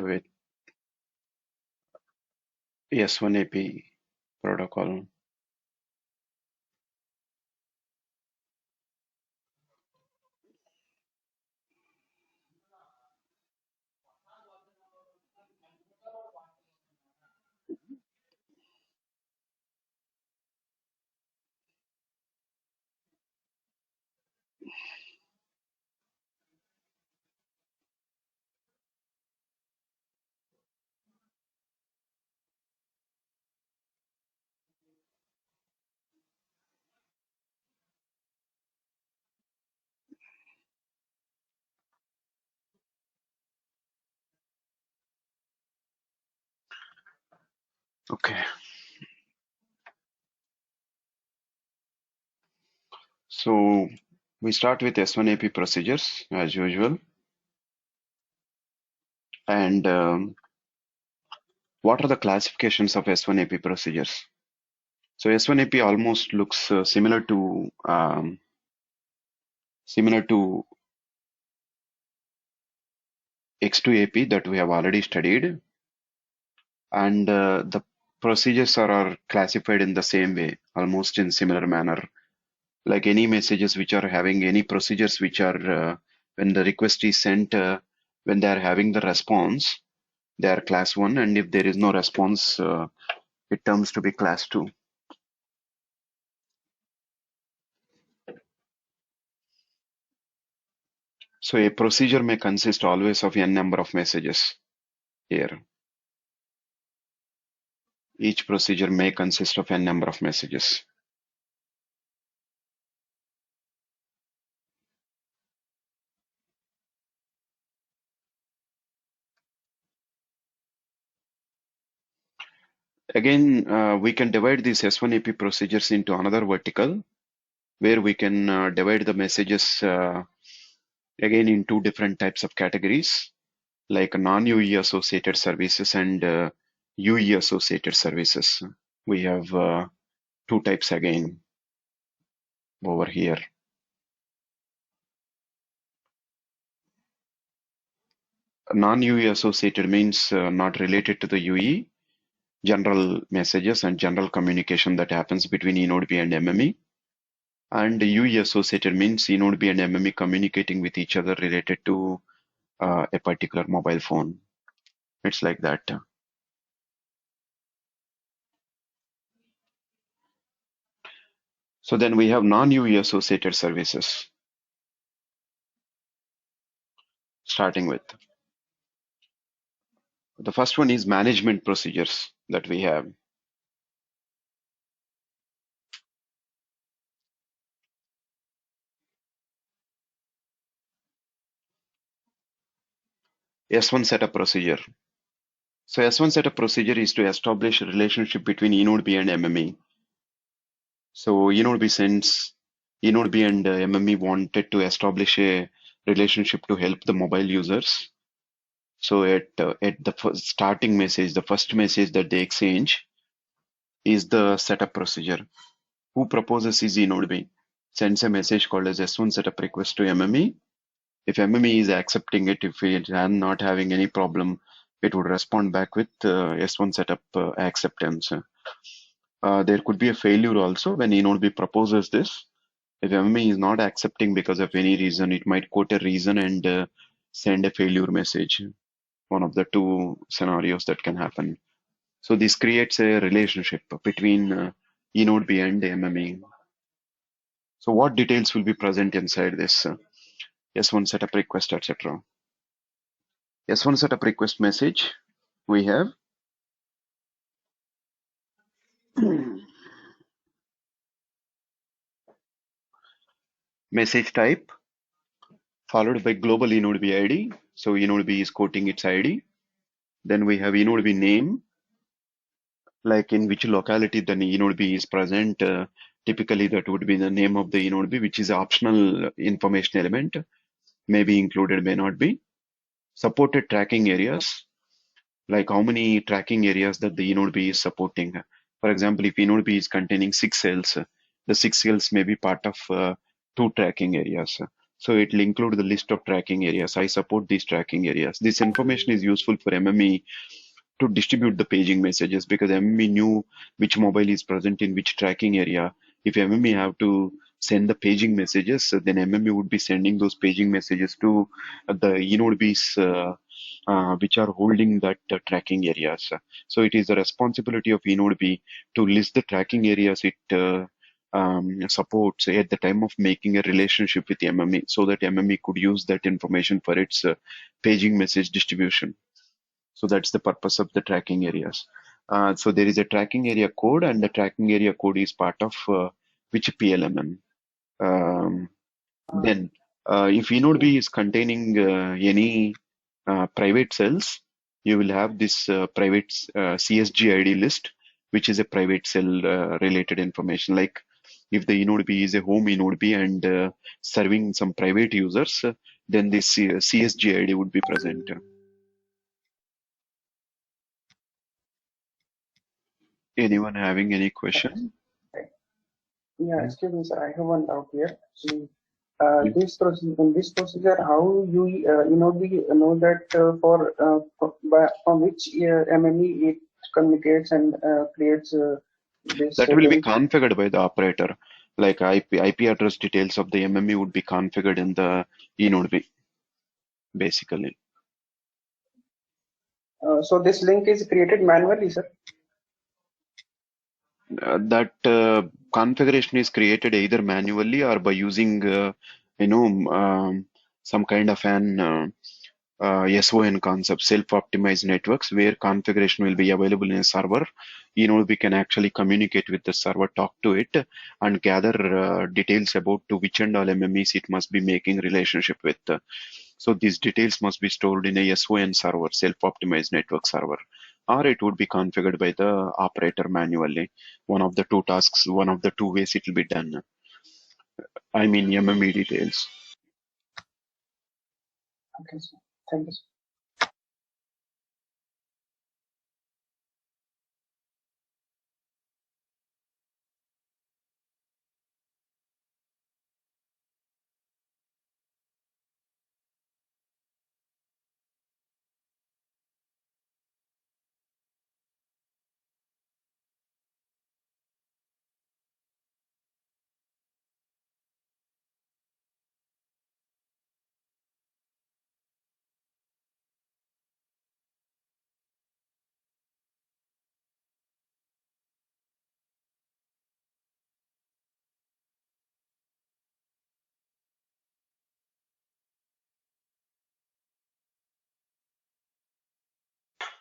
with S1AP protocol. Okay, so we start with S1AP procedures as usual. And what are the classifications of S1AP procedures? So S1AP almost looks similar to X2AP that we have already studied, and the procedures are classified in the same way, almost in similar manner. Like any messages which are having any procedures which are when the request is sent, when they are having the response, they are class 1, and if there is no response, it turns to be class 2. So a procedure may consist always of n number of messages here. Each procedure may consist of n number of messages. Again, we can divide these S1AP procedures into another vertical where we can divide the messages again in two different types of categories, like non-UE associated services and UE associated services. We have two types again over here. Non-UE associated means not related to the UE, general messages and general communication that happens between eNodeB and MME. And UE associated means eNodeB and MME communicating with each other related to a particular mobile phone. It's like that. So then we have non-UE associated services, starting with. The first one is management procedures that we have. S1 setup procedure. So S1 setup procedure is to establish a relationship between eNodeB and MME. So eNodeB and MME wanted to establish a relationship to help the mobile users. So at the starting message, the first message that they exchange is the setup procedure. Who proposes is eNodeB, sends a message called as S1 setup request to MME. If MME is accepting it, if it is not having any problem, it would respond back with S1 setup acceptance. There could be a failure also when eNodeB proposes this. If MME is not accepting because of any reason, it might quote a reason and send a failure message. One of the two scenarios that can happen. So this creates a relationship between eNodeB and MME. So what details will be present inside this S1 setup request, etc. S1 setup request message, we have message type followed by global eNodeB ID. So eNodeB is quoting its ID. Then we have eNodeB name, like in which locality the eNodeB is present. Typically, that would be the name of the eNodeB, which is optional information element, may be included, may not be. Supported tracking areas, like how many tracking areas that the eNodeB is supporting. For example, if eNodeB is containing 6 cells, the 6 cells may be part of 2 tracking areas. So it will include the list of tracking areas. I support these tracking areas. This information is useful for MME to distribute the paging messages because MME knew which mobile is present in which tracking area. If MME have to send the paging messages, then MME would be sending those paging messages to the eNodeBs which are holding that tracking areas. So it is the responsibility of eNodeB to list the tracking areas it supports at the time of making a relationship with MME so that MME could use that information for its paging message distribution. So that's the purpose of the tracking areas. So there is a tracking area code, and the tracking area code is part of which PLMM. Um, then, if eNodeB is containing any private cells, you will have this private CSG ID list, which is a private cell related information. Like if the eNodeB is a home eNodeB and serving some private users, then this CSG ID would be present. Anyone having any question? Yeah, excuse me, sir. I have one doubt here. Actually, in this procedure, how we know that from which MME it communicates and creates this That will be link. configured by the operator. Like IP address details of the MME would be configured in the eNodeB, basically. So this link is created manually, sir. That configuration is created either manually or by using, some kind of an SON concept, self-optimized networks, where configuration will be available in a server. We can actually communicate with the server, talk to it, and gather details about to which and all MMEs it must be making relationship with. So these details must be stored in a SON server, self-optimized network server, or it would be configured by the operator manually. One of the two tasks, one of the two ways it will be done. I mean MME details. Okay, sir. Thank you, sir.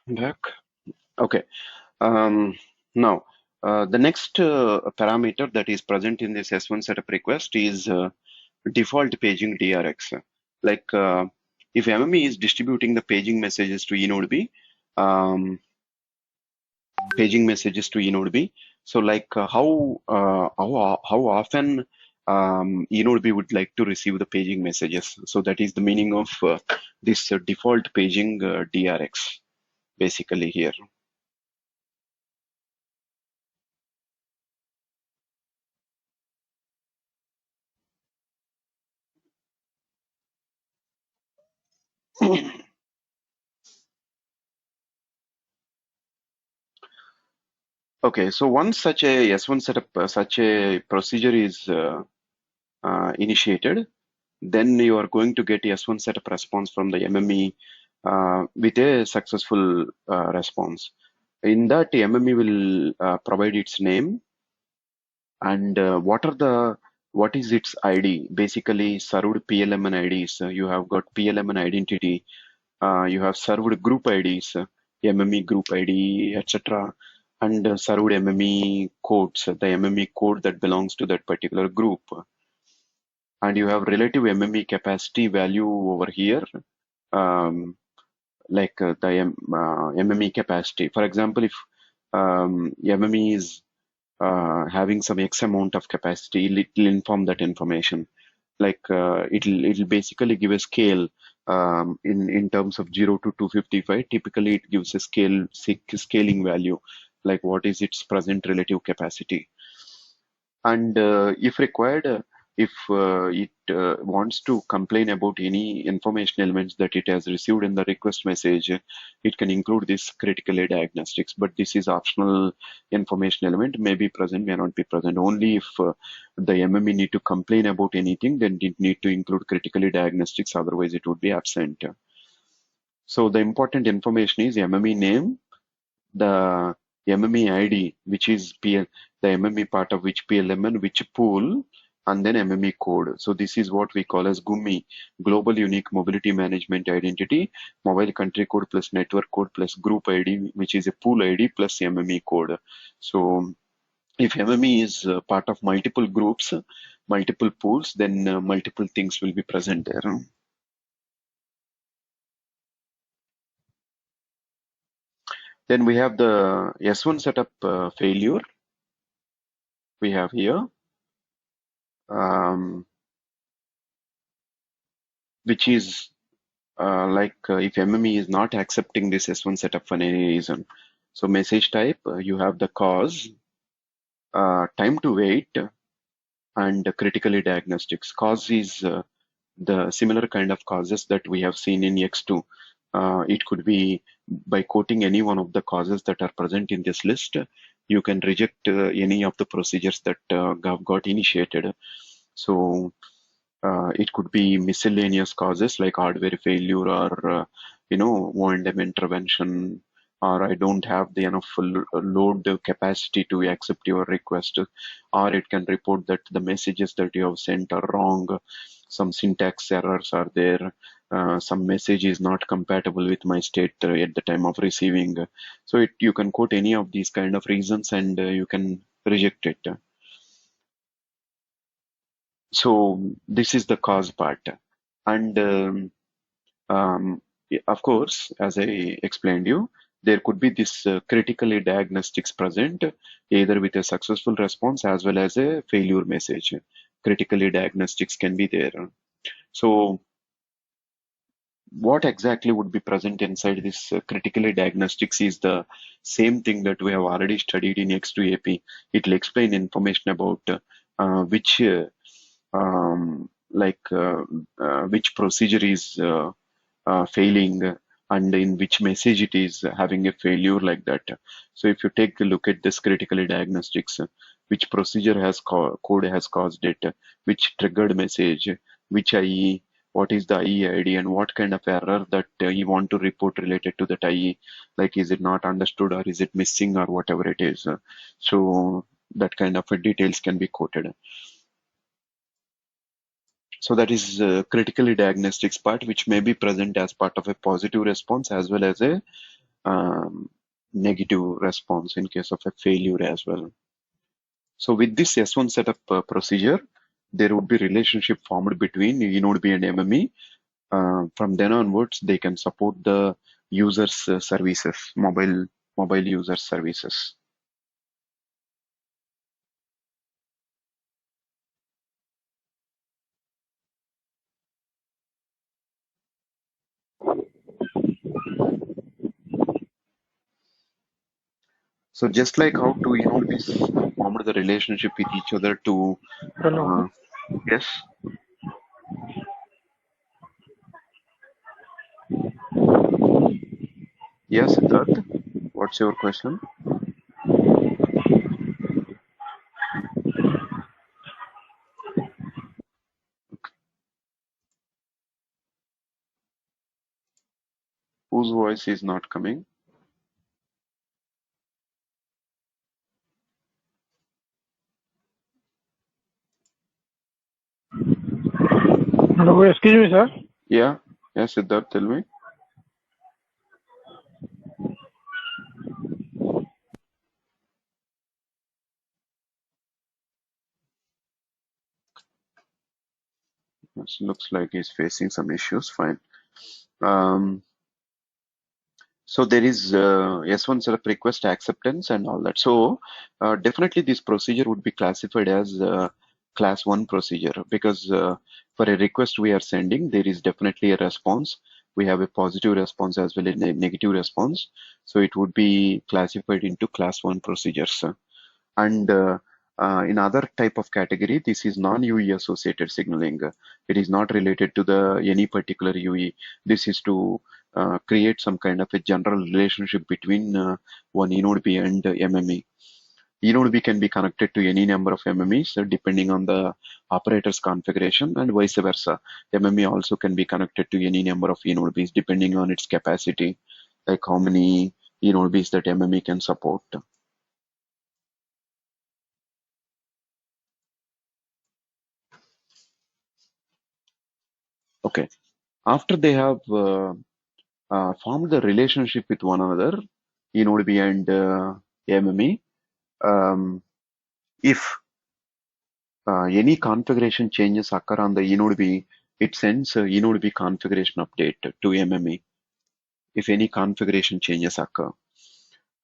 Back. Okay. Now, the next parameter that is present in this S1 setup request is default paging DRX. Like if MME is distributing the paging messages to eNodeB, um, paging messages to eNodeB. So like how often eNodeB would like to receive the paging messages. So that is the meaning of this default paging DRX basically here. Okay, so once such a S1 setup, such a procedure is initiated, then you are going to get S1 setup response from the MME with a successful response. In that, MME will provide its name and what is its ID? Basically, served PLMN IDs. You have got PLMN identity. You have served group IDs, MME group ID, etc. And served MME codes, the MME code that belongs to that particular group. And you have relative MME capacity value over here, um, like the MME capacity. For example, if MME is having some X amount of capacity, it'll inform that information. Like it'll basically give a scale in terms of 0 to 255. Typically, it gives a scaling value, like what is its present relative capacity. And if required, if it wants to complain about any information elements that it has received in the request message, it can include this critically diagnostics. But this is optional information element, may be present, may not be present. Only if the MME need to complain about anything, then it need to include critically diagnostics, otherwise it would be absent. So the important information is MME name, the MME ID, which is the MME part of which PLMN, which pool, and then MME code. So this is what we call as GUMI, Global Unique Mobility Management Identity, mobile country code plus network code plus group ID, which is a pool ID plus MME code. So if MME is part of multiple groups, multiple pools, then multiple things will be present there. Then we have the S1 setup failure we have here, which is if MME is not accepting this S1 setup for any reason. So message type, you have the cause, time to wait, and critically diagnostics. Cause is the similar kind of causes that we have seen in X2. It could be by quoting any one of the causes that are present in this list, you can reject any of the procedures that got initiated. So it could be miscellaneous causes like hardware failure or O&M intervention, or I don't have the enough load capacity to accept your request, or it can report that the messages that you have sent are wrong, some syntax errors are there, some message is not compatible with my state at the time of receiving. So you can quote any of these kind of reasons and you can reject it. So this is the cause part. And of course, as I explained you, there could be this critically diagnostics present, either with a successful response as well as a failure message. Critically diagnostics can be there. So what exactly would be present inside this critically diagnostics is the same thing that we have already studied in S2AP. It will explain information about which which procedure is failing and in which message it is having a failure like that. So if you take a look at this critically diagnostics, which procedure has code has caused it, which triggered message, which IE, what is the IE ID, and what kind of error that you want to report related to that IE, like is it not understood or is it missing or whatever it is. So that kind of details can be quoted. So that is critically diagnostics part, which may be present as part of a positive response as well as a negative response in case of a failure as well. So with this S1 setup procedure, there would be relationship formed between eNodeB and MME. From then onwards, they can support the users services, mobile user services. So just like how two eNodeBs formed the relationship with each other to Hello. yes. Yes, Siddharth, what's your question? Whose voice is not coming? Hello. Excuse me, sir. Yeah, yes, Siddharth, tell me. It looks like he's facing some issues. Fine. Um, so there is S1 setup request acceptance and all that. So definitely this procedure would be classified as class 1 procedure because for a request we are sending, there is definitely a response. We have a positive response as well as a negative response. So it would be classified into class 1 procedures. And In other type of category, this is non-UE associated signaling. It is not related to the any particular UE. This is to create some kind of a general relationship between one eNode B and MME. eNode B can be connected to any number of MMEs depending on the operator's configuration, and vice versa. MME also can be connected to any number of eNode Bs depending on its capacity, like how many eNode Bs that MME can support. Okay. After they have formed the relationship with one another, eNode B and MME, um, if any configuration changes occur on the eNode B, it sends a eNode B configuration update to MME if any configuration changes occur,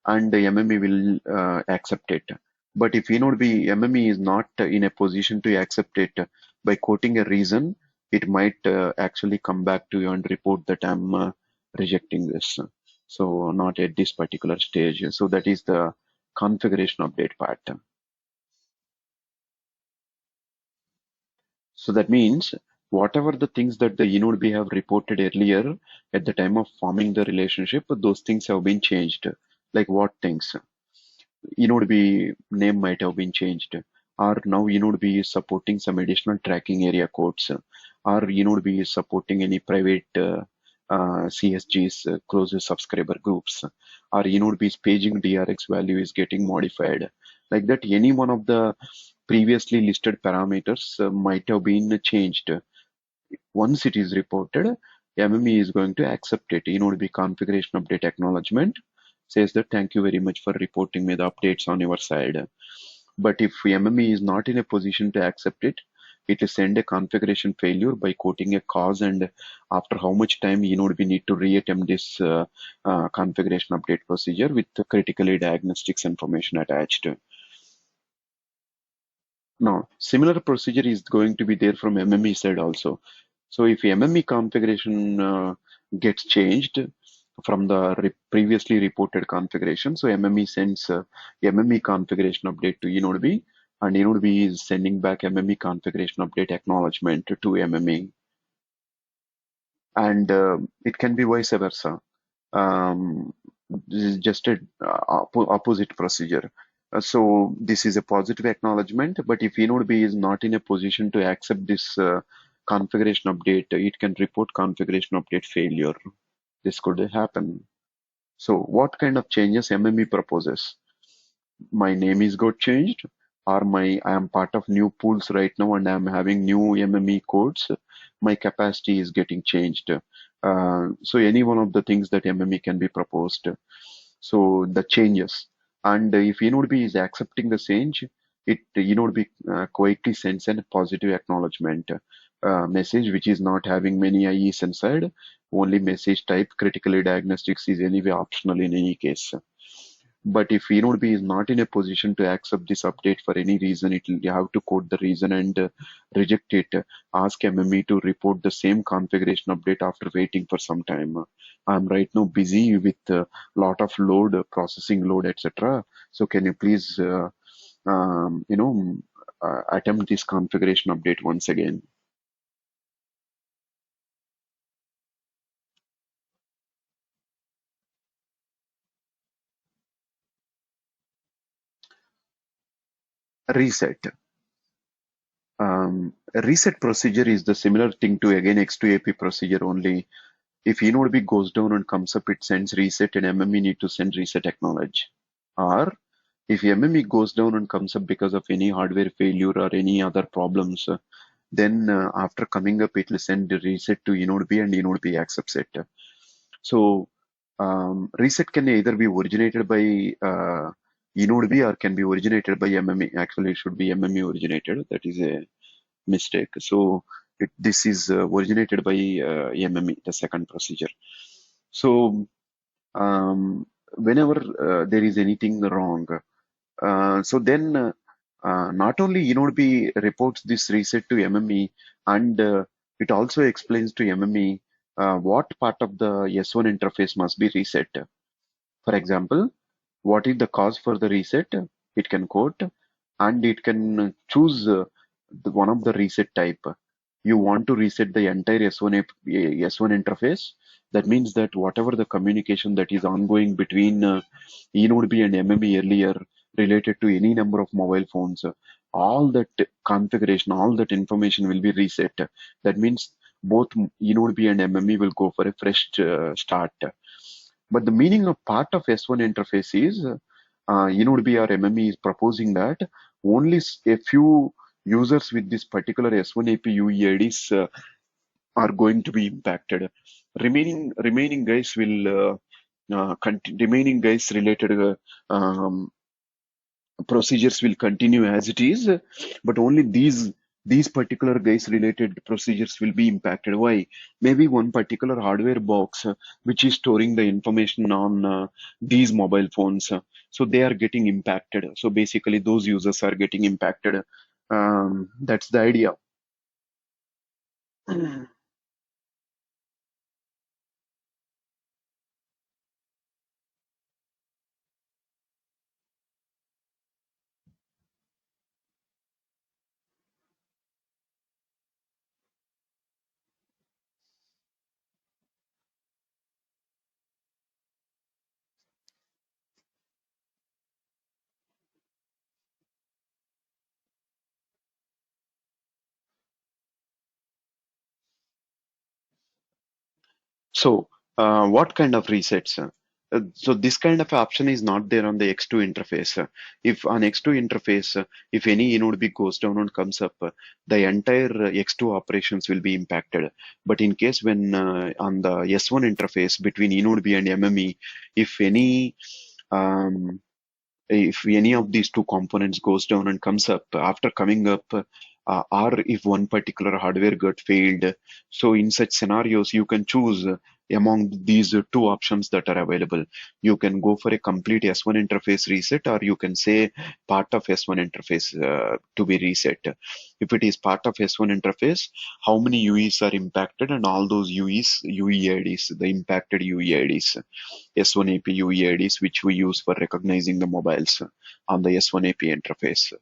and the MME will accept it. But if MME is not in a position to accept it by quoting a reason, it might actually come back to you and report that I'm rejecting this. So not at this particular stage. So that is the configuration update part. So that means whatever the things that the eNode B have reported earlier at the time of forming the relationship, those things have been changed. Like what things? eNode B name might have been changed, or now eNode B is supporting some additional tracking area codes, or eNode B is supporting any private CSGs, closest subscriber groups, or eNode B's paging DRX value is getting modified. Like that, any one of the previously listed parameters might have been changed. Once it is reported, MME is going to accept it. eNode B configuration update acknowledgement says that thank you very much for reporting me the updates on your side. But if MME is not in a position to accept it, it will send a configuration failure by quoting a cause and after how much time eNode B need to reattempt this configuration update procedure with the critically diagnostics information attached. Now, similar procedure is going to be there from MME side also. So if MME configuration gets changed from the previously reported configuration, so MME sends MME configuration update to eNode B, and eNode B is sending back MME configuration update acknowledgement to MME, and it can be vice versa. This is just a opposite procedure. So this is a positive acknowledgement, but if eNode B is not in a position to accept this configuration update, it can report configuration update failure. This could happen. So what kind of changes MME proposes? My name is got changed, or I am part of new pools right now and I am having new MME codes. My capacity is getting changed. So any one of the things that MME can be proposed. So the changes. And if eNode B is accepting the change, it eNode B quickly sends a positive acknowledgement message, which is not having many IEs inside. Only message type critically diagnostics is anyway optional in any case. But if eNode B is not in a position to accept this update for any reason, you have to quote the reason and reject it. Ask MME to report the same configuration update after waiting for some time. I'm right now busy with a lot of load, processing load, etc. So can you please, attempt this configuration update once again? Reset. A reset procedure is the similar thing to again S2AP procedure, only if eNode B goes down and comes up, it sends reset and MME need to send reset acknowledge. Or if MME goes down and comes up because of any hardware failure or any other problems, then after coming up, it will send the reset to eNode B and eNode B accepts it. So reset can either be originated by eNode B or can be originated by MME. Actually, it should be MME originated. That is a mistake. So this is originated by MME, the second procedure. So whenever there is anything wrong, so then not only eNode B reports this reset to MME, and it also explains to MME what part of the S1 interface must be reset. For example, what is the cause for the reset? It can quote, and it can choose one of the reset type. You want to reset the entire S1 interface. That means that whatever the communication that is ongoing between eNodeB and MME earlier related to any number of mobile phones, all that configuration, all that information will be reset. That means both eNodeB and MME will go for a fresh start. But the meaning of part of S1 interface is eNodeB or MME is proposing that only a few users with this particular S1AP UEIDs are going to be impacted. Remaining guys will remaining guys related procedures will continue as it is, but only these particular guys related procedures will be impacted. Why? Maybe one particular hardware box which is storing the information on these mobile phones, so they are getting impacted. So basically, those users are getting impacted. That's the idea. So, what kind of resets? So this kind of option is not there on the X2 interface. If on X2 interface, if any eNodeB goes down and comes up, the entire X2 operations will be impacted. But in case when on the S1 interface between eNodeB and MME, if any um, if any of these two components goes down and comes up after coming up, or if one particular hardware got failed, so in such scenarios you can choose among these two options that are available. You can go for a complete S1 interface reset, or you can say part of S1 interface to be reset. If it is part of S1 interface, how many UEs are impacted, and all those UEIDs, the impacted UEIDs, S1AP UEIDs, which we use for recognizing the mobiles on the S1AP interface.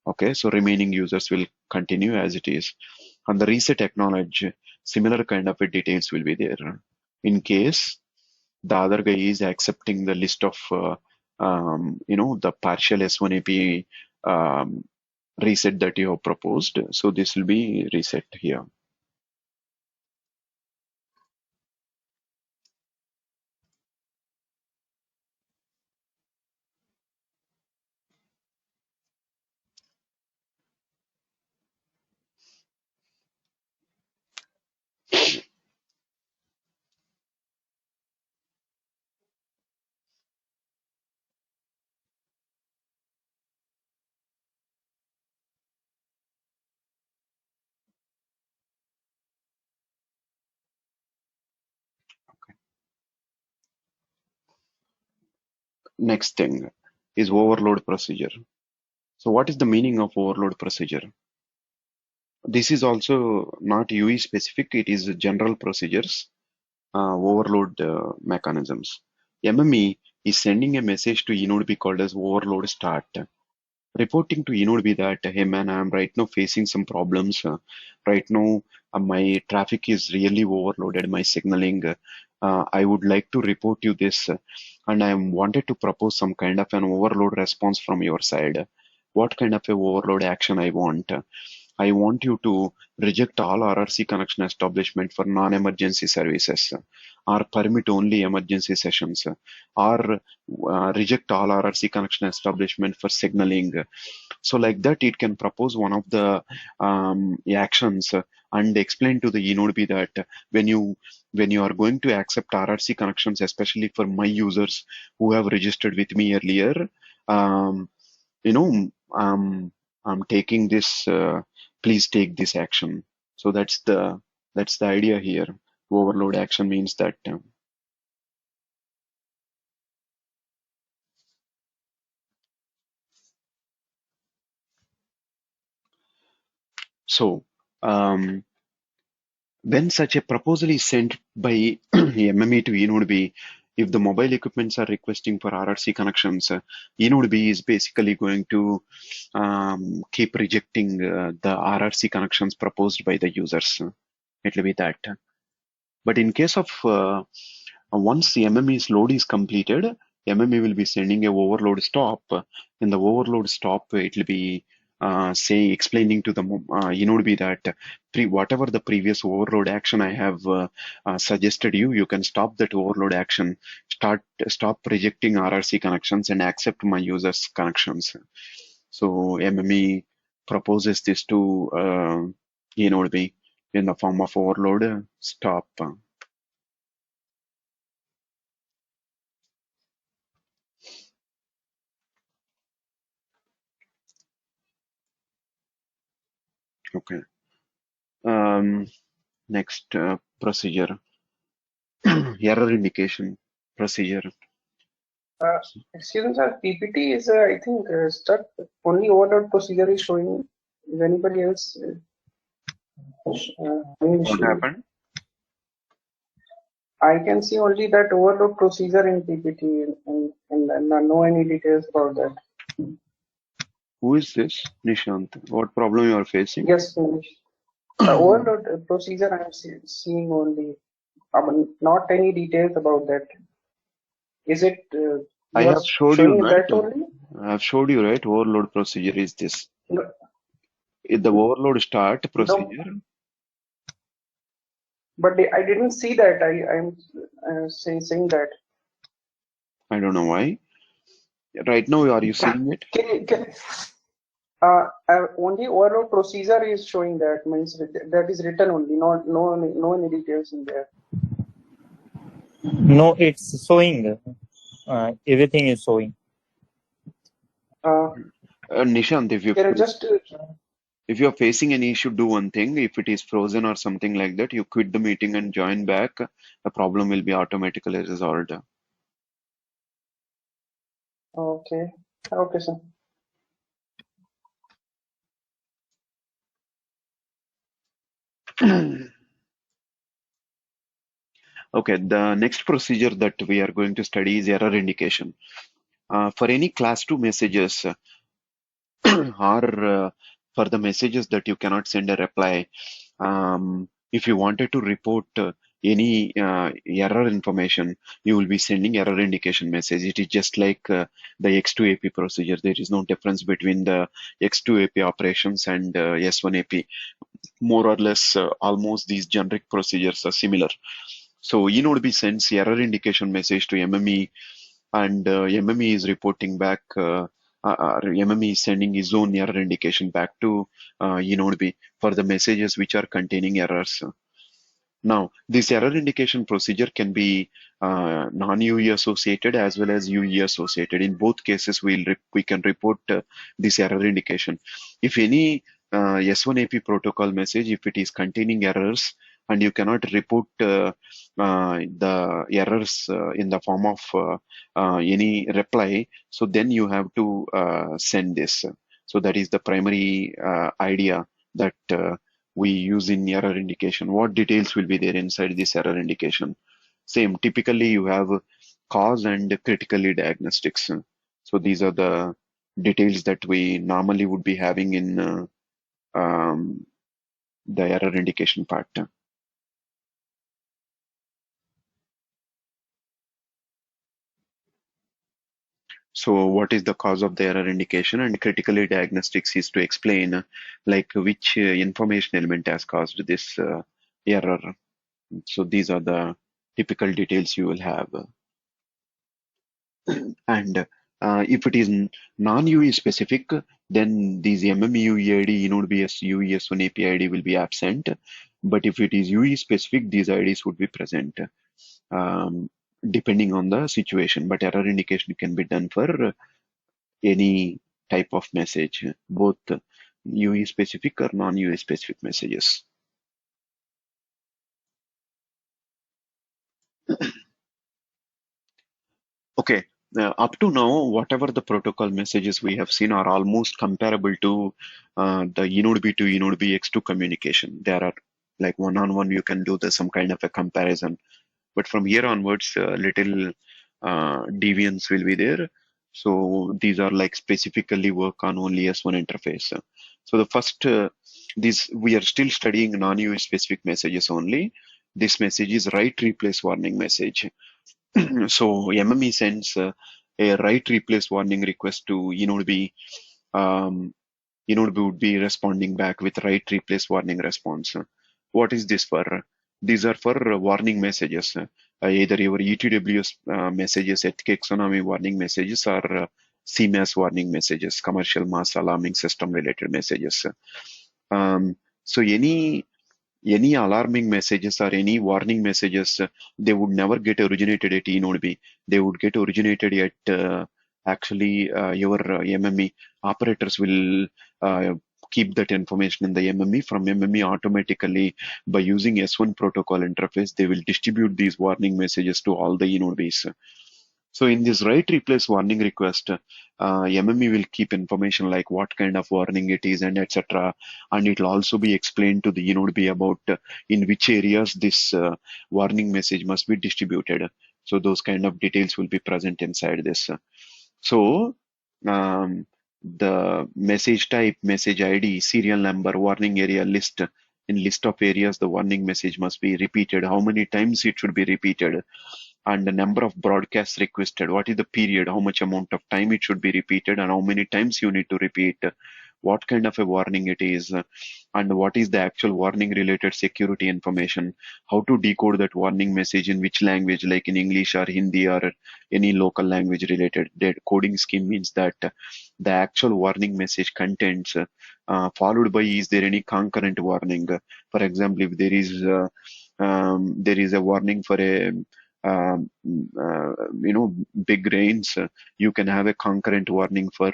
Okay, so remaining users will continue as it is. On the reset acknowledge, similar kind of details will be there. In case the other guy is accepting the list of, the partial S1AP reset that you have proposed, so this will be reset here. Next thing is overload procedure. So what is the meaning of overload procedure? This is also not UE specific, it is general procedures, overload mechanisms. MME is sending a message to eNodeB called as overload start, reporting to eNodeB that, hey man, I'm right now facing some problems. Right now, my traffic is really overloaded, my signaling. I would like to report you this, and I wanted to propose some kind of an overload response from your side. What kind of a overload action I want? I want you to reject all RRC connection establishment for non-emergency services, or permit only emergency sessions, or reject all RRC connection establishment for signaling. So like that, it can propose one of the actions and explain to the eNodeB that when you are going to accept RRC connections, especially for my users who have registered with me earlier, um, you know, I'm taking this. Please take this action. So that's the idea here. Overload action means that. So when such a proposal is sent by MME to eNodeB, if the mobile equipments are requesting for RRC connections, eNode B is basically going to keep rejecting the RRC connections proposed by the users. It will be that. But in case of once the MME's load is completed, MME will be sending a overload stop. In the overload stop, it will be say explaining to the Inode B that whatever the previous overload action I have suggested you, you can stop that overload action, stop rejecting RRC connections and accept my users connections. So MME proposes this to Inode B in the form of overload stop. Okay. Next procedure, error indication procedure. Excuse me, sir. PPT is, I think, stuck. Only overload procedure is showing. Is anybody else? What happened? I can see only that overload procedure in PPT and no any details about that. Who is this? Nishant. What problem you are facing? Yes, Manish. Overload procedure I am seeing only, not any details about that. Is it? I You are have showed you, showing right? that only? I have showed you, right? Overload procedure is this. No, If the overload start no, procedure, but I didn't see that. I'm saying that. I don't know why. Right now, are you seeing it? Only overload procedure is showing that, means that is written only, no any details in there. No, it's showing. Everything is showing. Nishant, Can I just if you are facing any issue, do one thing. If it is frozen or something like that, you quit the meeting and join back. The problem will be automatically resolved. okay, sir. Okay, the next procedure that we are going to study is error indication. For any class 2 messages or for the messages that you cannot send a reply, if you wanted to report any error information, you will be sending error indication message. It is just like the X2AP procedure. There is no difference between the X2AP operations and S1AP. More or less, almost these generic procedures are similar. So eNode B sends error indication message to MME, and MME is reporting back. MME is sending his own error indication back to eNode B for the messages which are containing errors. Now, this error indication procedure can be non-UE associated as well as UE associated. In both cases, we can report this error indication. If any S1AP protocol message, if it is containing errors and you cannot report the errors in the form of any reply, so then you have to send this. So that is the primary idea that we use in error indication. What details will be there inside this error indication? Same, typically you have cause and critically diagnostics. So these are the details that we normally would be having in the error indication part. So what is the cause of the error indication, and critically diagnostics is to explain like which information element has caused this error. So these are the typical details you will have. And if it is non-UE specific, then these MMUEID, ENODBS, UES1 API ID will be absent. But if it is UE specific, these IDs would be present, depending on the situation. But error indication can be done for any type of message, both UE specific or non-UE specific messages. Okay, up to now, whatever the protocol messages we have seen are almost comparable to the eNode B to eNode B X2 communication. There are like one-on-one, you can do some kind of a comparison. But from here onwards, little deviance will be there. So these are like specifically work on only S1 interface. So the first, this we are still studying non-UI specific messages only. This message is write replace warning message. So MME sends a write replace warning request to InnoDB. InnoDB would be responding back with write replace warning response. What is this for? These are for warning messages. Either your ETWS messages, taxonomy warning messages, or CMAS warning messages, commercial mass alarming system related messages. So any alarming messages or any warning messages, they would never get originated at eNodeB. They would get originated at actually your MME. Operators will keep that information in the MME. From MME automatically, by using S1 protocol interface, they will distribute these warning messages to all the eNodeBs. So in this write replace warning request, MME will keep information like what kind of warning it is and etc. And it will also be explained to the eNodeB about in which areas this warning message must be distributed. So those kind of details will be present inside this. So the message type, message ID, serial number, warning area list. In list of areas, the warning message must be repeated. How many times it should be repeated? And the number of broadcasts requested, what is the period, how much amount of time it should be repeated, and how many times you need to repeat, what kind of a warning it is, and what is the actual warning related security information, how to decode that warning message in which language, like in English or Hindi or any local language related. The coding scheme means that the actual warning message contents followed by, is there any concurrent warning? For example, if there is a warning for a big rains, you can have a concurrent warning for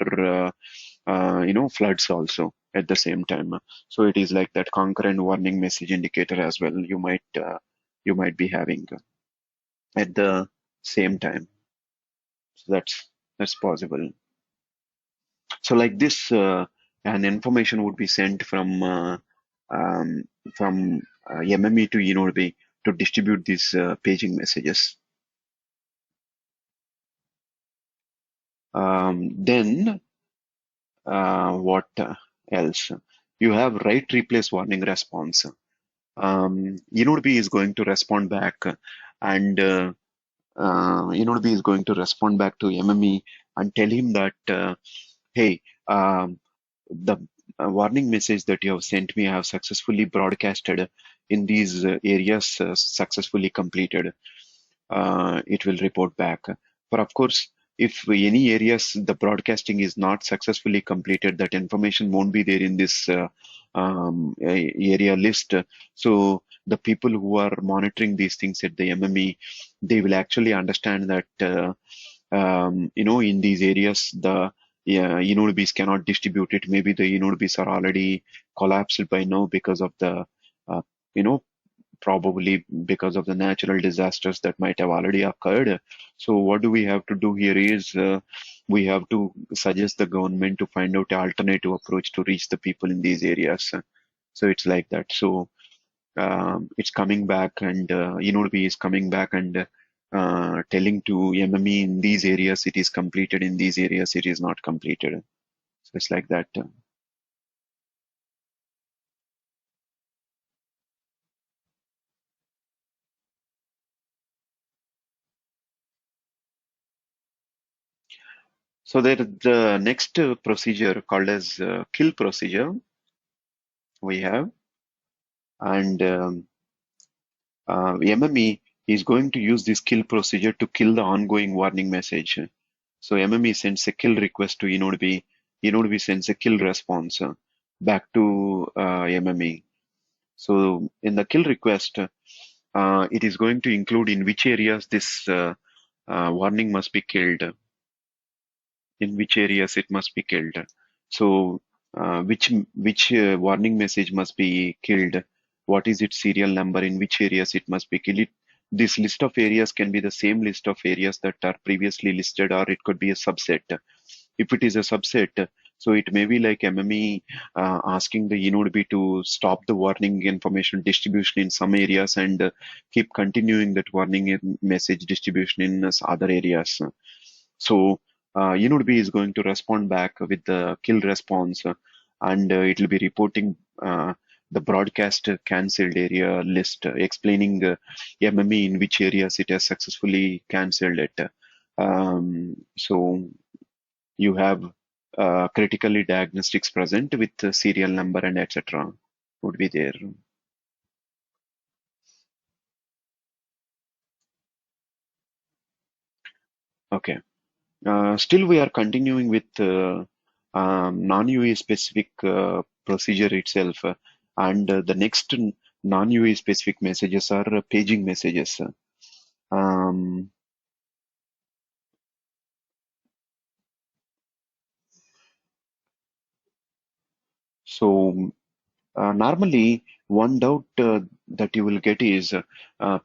floods also at the same time. So it is like that concurrent warning message indicator as well. You might be having at the same time. So that's possible. So like this, an information would be sent from um, MME to eNodeB to distribute these paging messages. Then what else? You have write replace warning response. eNodeB is going to respond back, and eNodeB is going to respond back to MME and tell him that, hey, the warning message that you have sent me, I have successfully broadcasted in these areas, successfully completed. It will report back. For of course, if any areas the broadcasting is not successfully completed, that information won't be there in this area list. So the people who are monitoring these things at the MME, they will actually understand that in these areas the eNodeBs cannot distribute it. Maybe the eNodeBs are already collapsed by now because of the uh, you know probably because of the natural disasters that might have already occurred. So what do we have to do here is we have to suggest the government to find out an alternative approach to reach the people in these areas. So it's like that. So it's coming back, and eNodeB is coming back and telling to MME in these areas it is completed, in these areas it is not completed. So it's like that. So there the next procedure called as kill procedure we have, and MME is going to use this kill procedure to kill the ongoing warning message. So MME sends a kill request to eNodeB. eNodeB sends a kill response back to MME. So in the kill request, it is going to include in which areas this warning must be killed, in which areas it must be killed. So which warning message must be killed, what is its serial number, in which areas it must be killed. This list of areas can be the same list of areas that are previously listed, or it could be a subset. If it is a subset, So it may be like MME asking the eNodeB to stop the warning information distribution in some areas and keep continuing that warning message distribution in other areas. So eNodeB is going to respond back with the kill response, and it will be reporting the broadcast cancelled area list, explaining MME in which areas it has successfully cancelled it. So you have critically diagnostics present with the serial number and etc. would be there. Okay. Still, we are continuing with non-UE specific procedure itself, and the next non-UE specific messages are paging messages. Um, so normally, one doubt that you will get is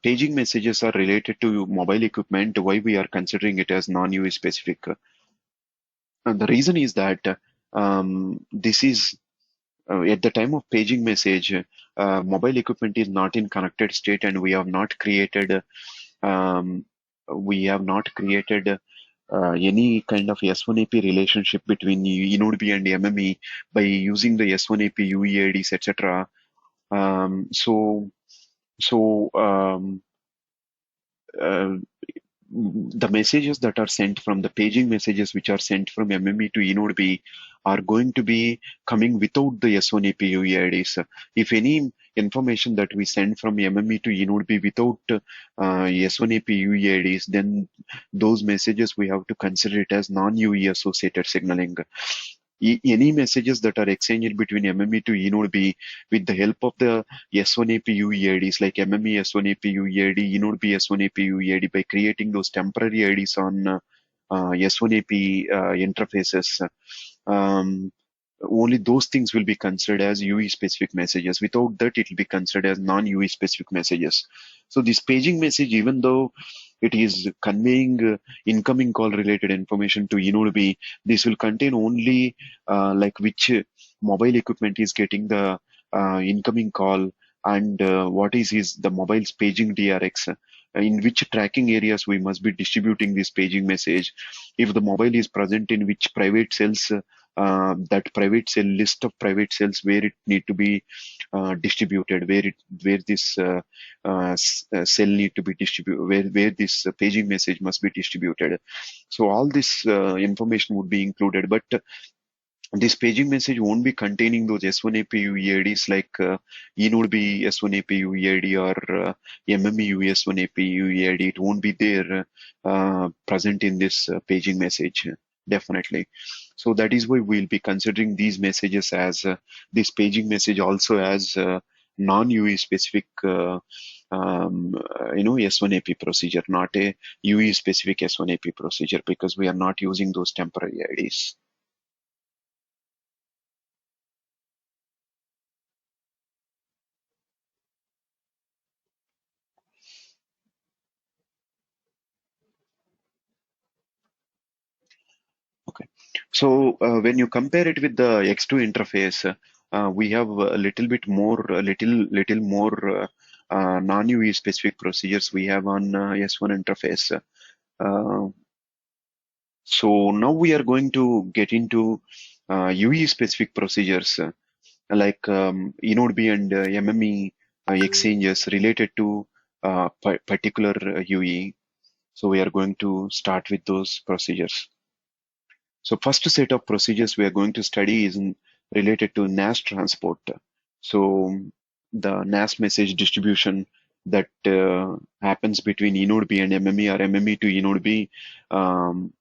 paging messages are related to mobile equipment. Why we are considering it as non-UE specific? And the reason is that this is at the time of paging message, mobile equipment is not in connected state, and um, we have not created any kind of S1AP relationship between eNodeB and MME by using the S1AP UEIDs, etc. So uh, the messages that are sent from the paging messages which are sent from MME to eNodeB are going to be coming without the S1AP UEIDs. If any information that we send from MME to eNodeB without S1AP UEIDs, then those messages we have to consider it as non-UE associated signaling. Any messages that are exchanged between MME to eNodeB with the help of the S1AP UEIDs like MME S1AP UEID, eNodeB S1AP UEID by creating those temporary IDs on S1AP interfaces. Um, Only those things will be considered as UE specific messages. Without that, it will be considered as non-UE specific messages. So this paging message, even though it is conveying incoming call related information to eNodeB, this will contain only like which mobile equipment is getting the incoming call, and what is the mobile's paging DRX, in which tracking areas we must be distributing this paging message. If the mobile is present in which private cells, that private cell list of private cells where it need to be distributed, where this cell need to be distributed, where this paging message must be distributed. So all this information would be included, but this paging message won't be containing those S1AP UEIDs like eNodeB S1AP UEID or MMEU S1AP UEID. It won't be there present in this paging message, definitely. So that is why we'll be considering these messages as this paging message also as non-UE specific S1AP procedure, not a UE specific S1AP procedure, because we are not using those temporary IDs. Okay. So when you compare it with the X2 interface, we have a little bit more, little more non-UE specific procedures we have on S1 interface. Uh, so now we are going to get into UE specific procedures like eNodeB and MME exchanges related to particular UE. So we are going to start with those procedures. So first set of procedures we are going to study is related to NAS transport. So the NAS message distribution that happens between eNodeB and MME or MME to eNodeB. Um,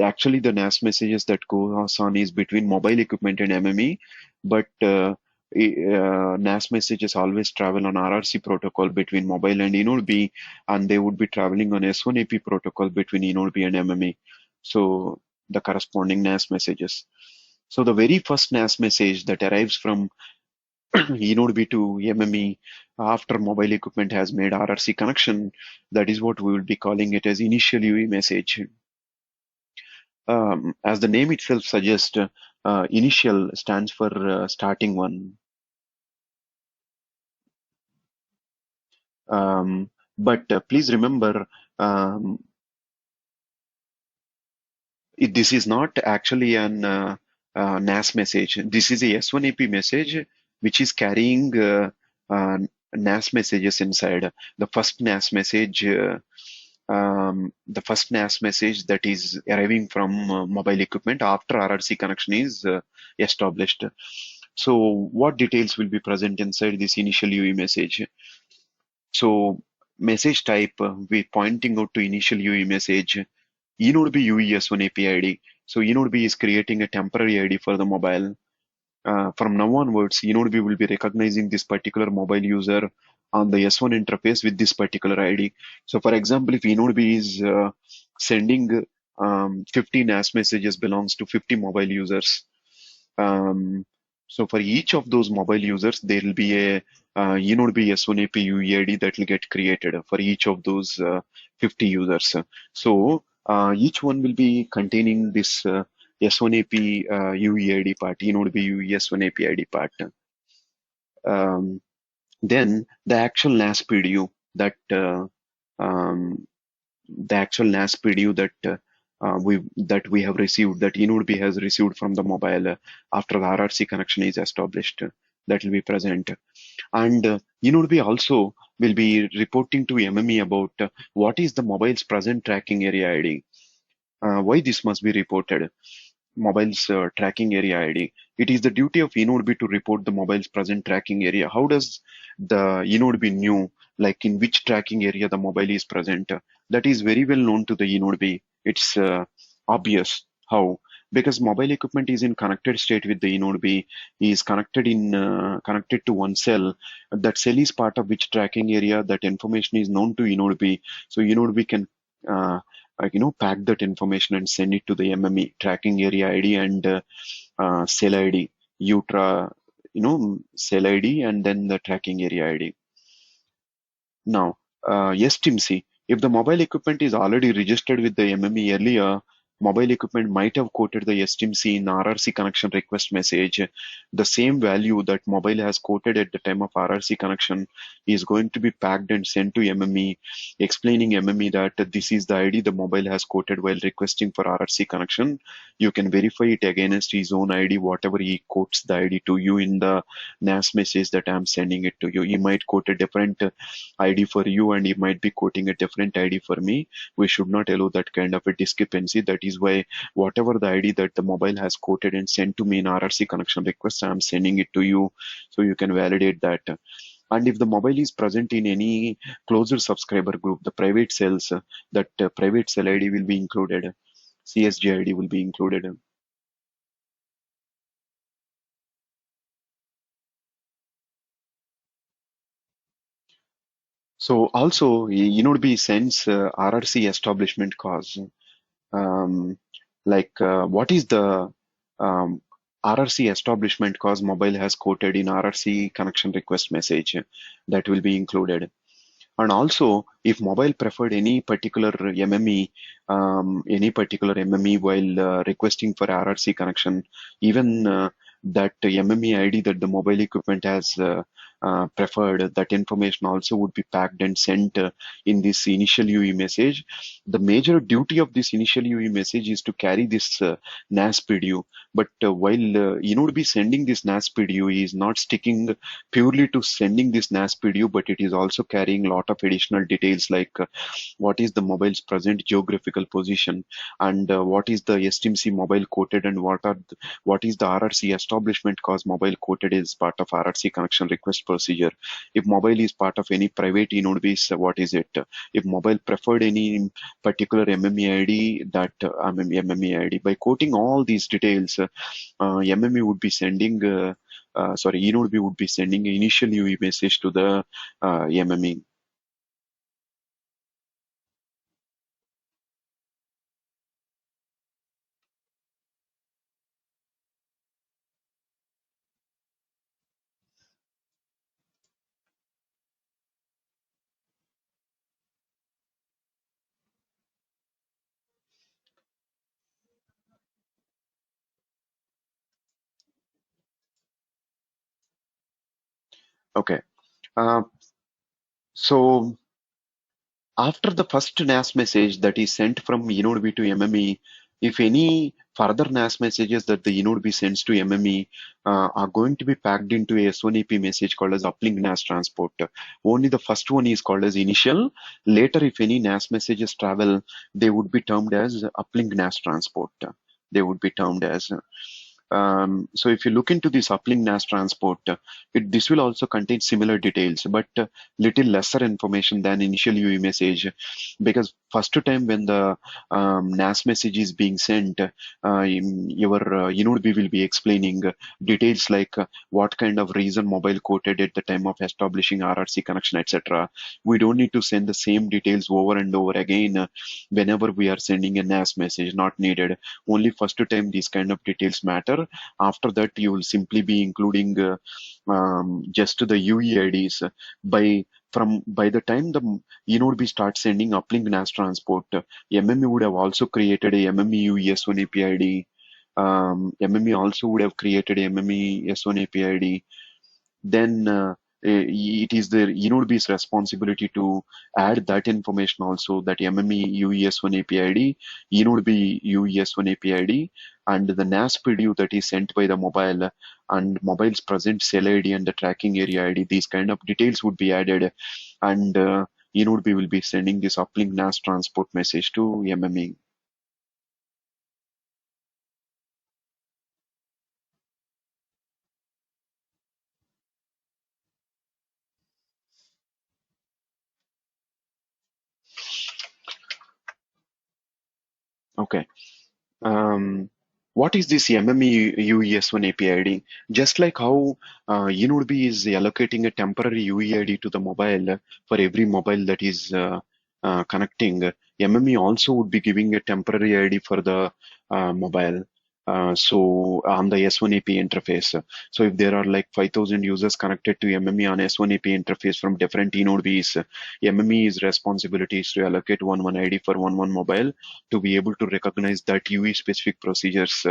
Actually, the NAS messages that goes on is between mobile equipment and MME, but NAS messages always travel on RRC protocol between mobile and eNodeB, and they would be traveling on S1AP protocol between eNodeB and MME. So the corresponding NAS messages. So the very first NAS message that arrives from eNodeB to MME after mobile equipment has made RRC connection, that is what we will be calling it as initial UE message. As the name itself suggests, initial stands for starting one. But please remember, um, this is not actually an NAS message. This is a S1AP message which is carrying uh, NAS messages inside. The first NAS message, the first NAS message that is arriving from mobile equipment after RRC connection is established. So, what details will be present inside this initial UE message? So, message type, we pointing out to initial UE message. enode B UES1 API ID. So enode B is creating a temporary ID for the mobile. From now onwards, enode B will be recognizing this particular mobile user on the S1 interface with this particular ID. So for example, if enode B is sending 50 NAS messages belongs to 50 mobile users, um, so for each of those mobile users, there will be a enode B S1AP UEID that will get created for each of those 50 users. So each one will be containing this S1AP UEID part, enode B UE1AP ID part. Um, then the actual NAS PDU um, the actual NAS PDU that we have received, that enode B has received from the mobile after the RRC connection is established, that will be present. And enode B also will be reporting to MME about what is the mobile's present tracking area ID. Why this must be reported? Mobile's tracking area ID. It is the duty of enode B to report the mobile's present tracking area. How does the enode B know, like in which tracking area the mobile is present? That is very well known to the enode B. It's obvious how. Because mobile equipment is in connected state with the enode B, is connected to one cell. That cell is part of which tracking area. That information is known to enode B. So enode B can uh, pack that information and send it to the MME tracking area ID and cell ID, cell ID and then the tracking area ID. Now, STMC, if the mobile equipment is already registered with the MME earlier, mobile equipment might have quoted the STMC in RRC connection request message. The same value that mobile has quoted at the time of RRC connection is going to be packed and sent to MME, explaining MME that this is the ID the mobile has quoted while requesting for RRC connection. You can verify it against his own ID, whatever he quotes the ID to you in the NAS message that I'm sending it to you. He might quote a different ID for you and he might be quoting a different ID for me. We should not allow that kind of a discrepancy. That is why whatever the ID that the mobile has quoted and sent to me in RRC connection request, I'm sending it to you so you can validate that. And if the mobile is present in any closer subscriber group, the private cells, that private cell ID will be included. CSG ID will be included. So also, enode B sends RRC establishment cause. Um, what is the um, RRC establishment cause mobile has quoted in RRC connection request message that will be included. And also, if mobile preferred any particular MME while requesting for RRC connection, even that MME ID that the mobile equipment has preferred, that information also would be packed and sent in this initial UE message. The major duty of this initial UE message is to carry this NAS PDU. But while would be sending this NAS PDU, he is not sticking purely to sending this NAS PDU, but it is also carrying a lot of additional details like what is the mobile's present geographical position and what is the STMC mobile quoted and what is the RRC establishment cause mobile quoted is part of RRC connection request procedure. If mobile is part of any private enode base, what is it? If mobile preferred any particular MME ID, that MME ID. By quoting all these details, MME would be sending enode B would be sending an initial UE message to the MME. Okay. Uh, so after the first NAS message that is sent from Inode B to MME, if any further NAS messages that the Inode B sends to MME are going to be packed into a S1AP message called as uplink NAS transport. Only the first one is called as initial. Later, if any NAS messages travel, they would be termed as uplink NAS transport. They would be termed as. So if you look into this uplink NAS transport, this will also contain similar details, but little lesser information than initial UE message, because first time when the NAS message is being sent, your Inode B will be explaining details like what kind of reason mobile quoted at the time of establishing RRC connection, etc. We don't need to send the same details over and over again whenever we are sending a NAS message. Not needed. Only first time these kind of details matter. After that, you will simply be including just the UE IDs. By the time the Inode B starts sending uplink NAS transport, MME would have also created a MME UE S1 API ID. MME also would have created a MME S1 API ID. Then it is the Inode B's responsibility to add that information also, that MME UES1 API ID, Inode B UES1 API ID, and the NAS PDU that is sent by the mobile, and mobile's present cell ID and the tracking area ID. These kind of details would be added, and Inode B will be sending this uplink NAS transport message to MME. Okay. Um, what is this MME UES1 API ID? Just like how Inode B is allocating a temporary UE ID to the mobile for every mobile that is connecting, MME also would be giving a temporary ID for the mobile. So on the S1AP interface. So if there are like 5,000 users connected to MME on S1AP interface from different Inode Bs, MME's responsibility is to allocate one ID for one mobile to be able to recognize that UE specific procedures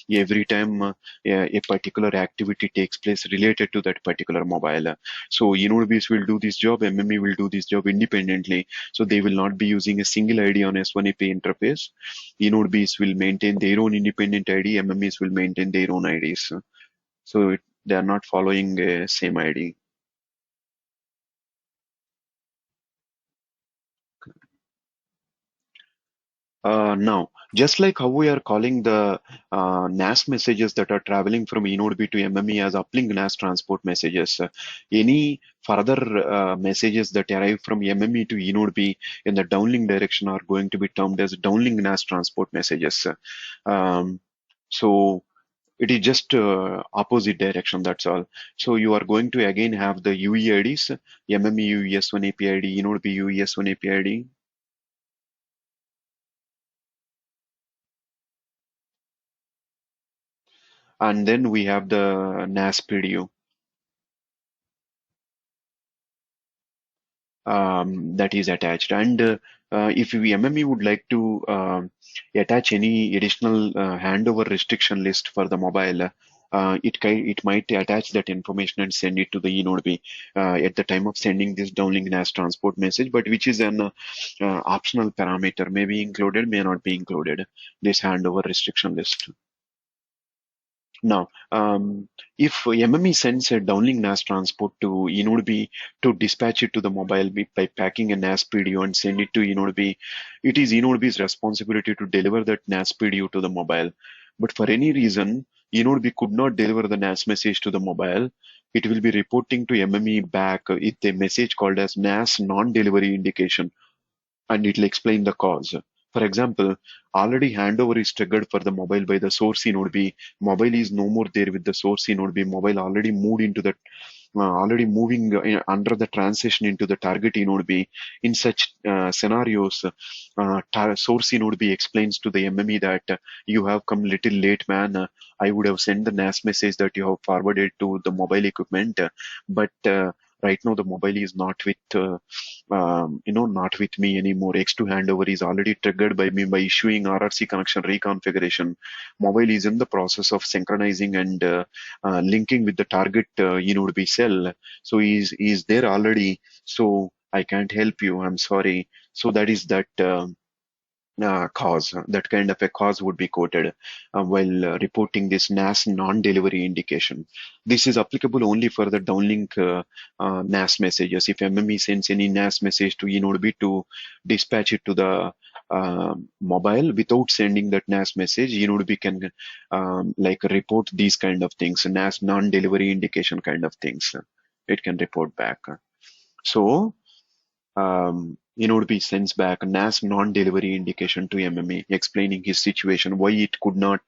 every time a particular activity takes place related to that particular mobile. So Inodebase will do this job, MME will do this job independently. So they will not be using a single ID on S1AP interface. Inodebase will maintain their own independent ID, MMEs will maintain their own IDs. So they are not following a same ID. Now, just like how we are calling the NAS messages that are traveling from Inode B to MME as uplink NAS transport messages, any further messages that arrive from MME to Inode B in the downlink direction are going to be termed as downlink NAS transport messages. Um, so it is just opposite direction, that's all. So you are going to again have the UE IDs, MME UES1 API ID, Inode B UES1 API ID. And then we have the NAS PDU that is attached. And if MME would like to attach any additional handover restriction list for the mobile, it might attach that information and send it to the Inode B at the time of sending this downlink NAS transport message, but which is an optional parameter, may be included, may not be included, this handover restriction list. Now, if MME sends a downlink NAS transport to Inode B to dispatch it to the mobile by packing a NAS PDU and send it to Inode B, it is Inode B's responsibility to deliver that NAS PDU to the mobile. But for any reason, Inode B could not deliver the NAS message to the mobile. It will be reporting to MME back with a message called as NAS non-delivery indication, and it'll explain the cause. For example, already handover is triggered for the mobile by the source node B. Mobile is no more there with the source node B. Mobile already moved into the already moving under the transition into the target node B. In such scenarios, source node B explains to the MME that you have come little late, man. I would have sent the NAS message that you have forwarded to the mobile equipment, but Right now the mobile is not with not with me anymore. X2 handover is already triggered by me by issuing RRC connection reconfiguration. Mobile is in the process of synchronizing and linking with the target to be cell. So he's there already. So I can't help you. I'm sorry. So that is that. Cause. That kind of a cause would be quoted while reporting this NAS non-delivery indication. This is applicable only for the downlink NAS messages. If MME sends any NAS message to eNodeB to dispatch it to the mobile without sending that NAS message, eNodeB can like report these kind of things, NAS non-delivery indication kind of things. It can report back. So Inodb sends back a NAS non-delivery indication to MME, explaining his situation, why it could not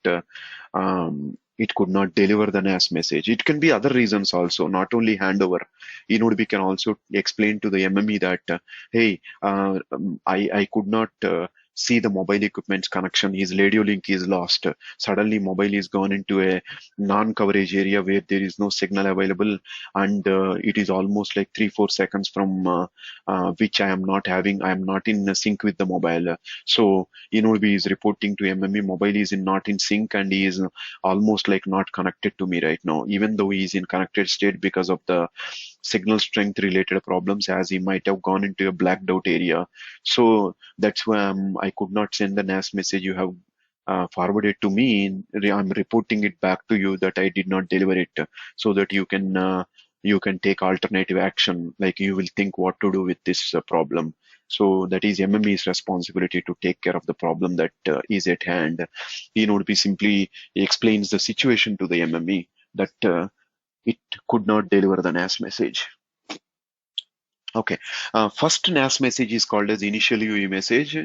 deliver the NAS message. It can be other reasons also, not only handover. Inodb can also explain to the MME that, hey, I could not see the mobile equipment's connection. His radio link is lost. Suddenly, mobile is gone into a non-coverage area where there is no signal available, and it is almost like 3-4 seconds from which I am not having. I am not in sync with the mobile. So Inobi is reporting to MME mobile is not in sync, and he is almost like not connected to me right now, even though he is in connected state because of the signal strength related problems, as he might have gone into a blacked out area. So that's why I could not send the NAS message you have forwarded to me. I'm reporting it back to you that I did not deliver it, so that you can take alternative action, like you will think what to do with this problem. So that is MME's responsibility to take care of the problem that is at hand. Be simply explains the situation to the MME that it could not deliver the NAS message. Okay. First NAS message is called as initial UE message.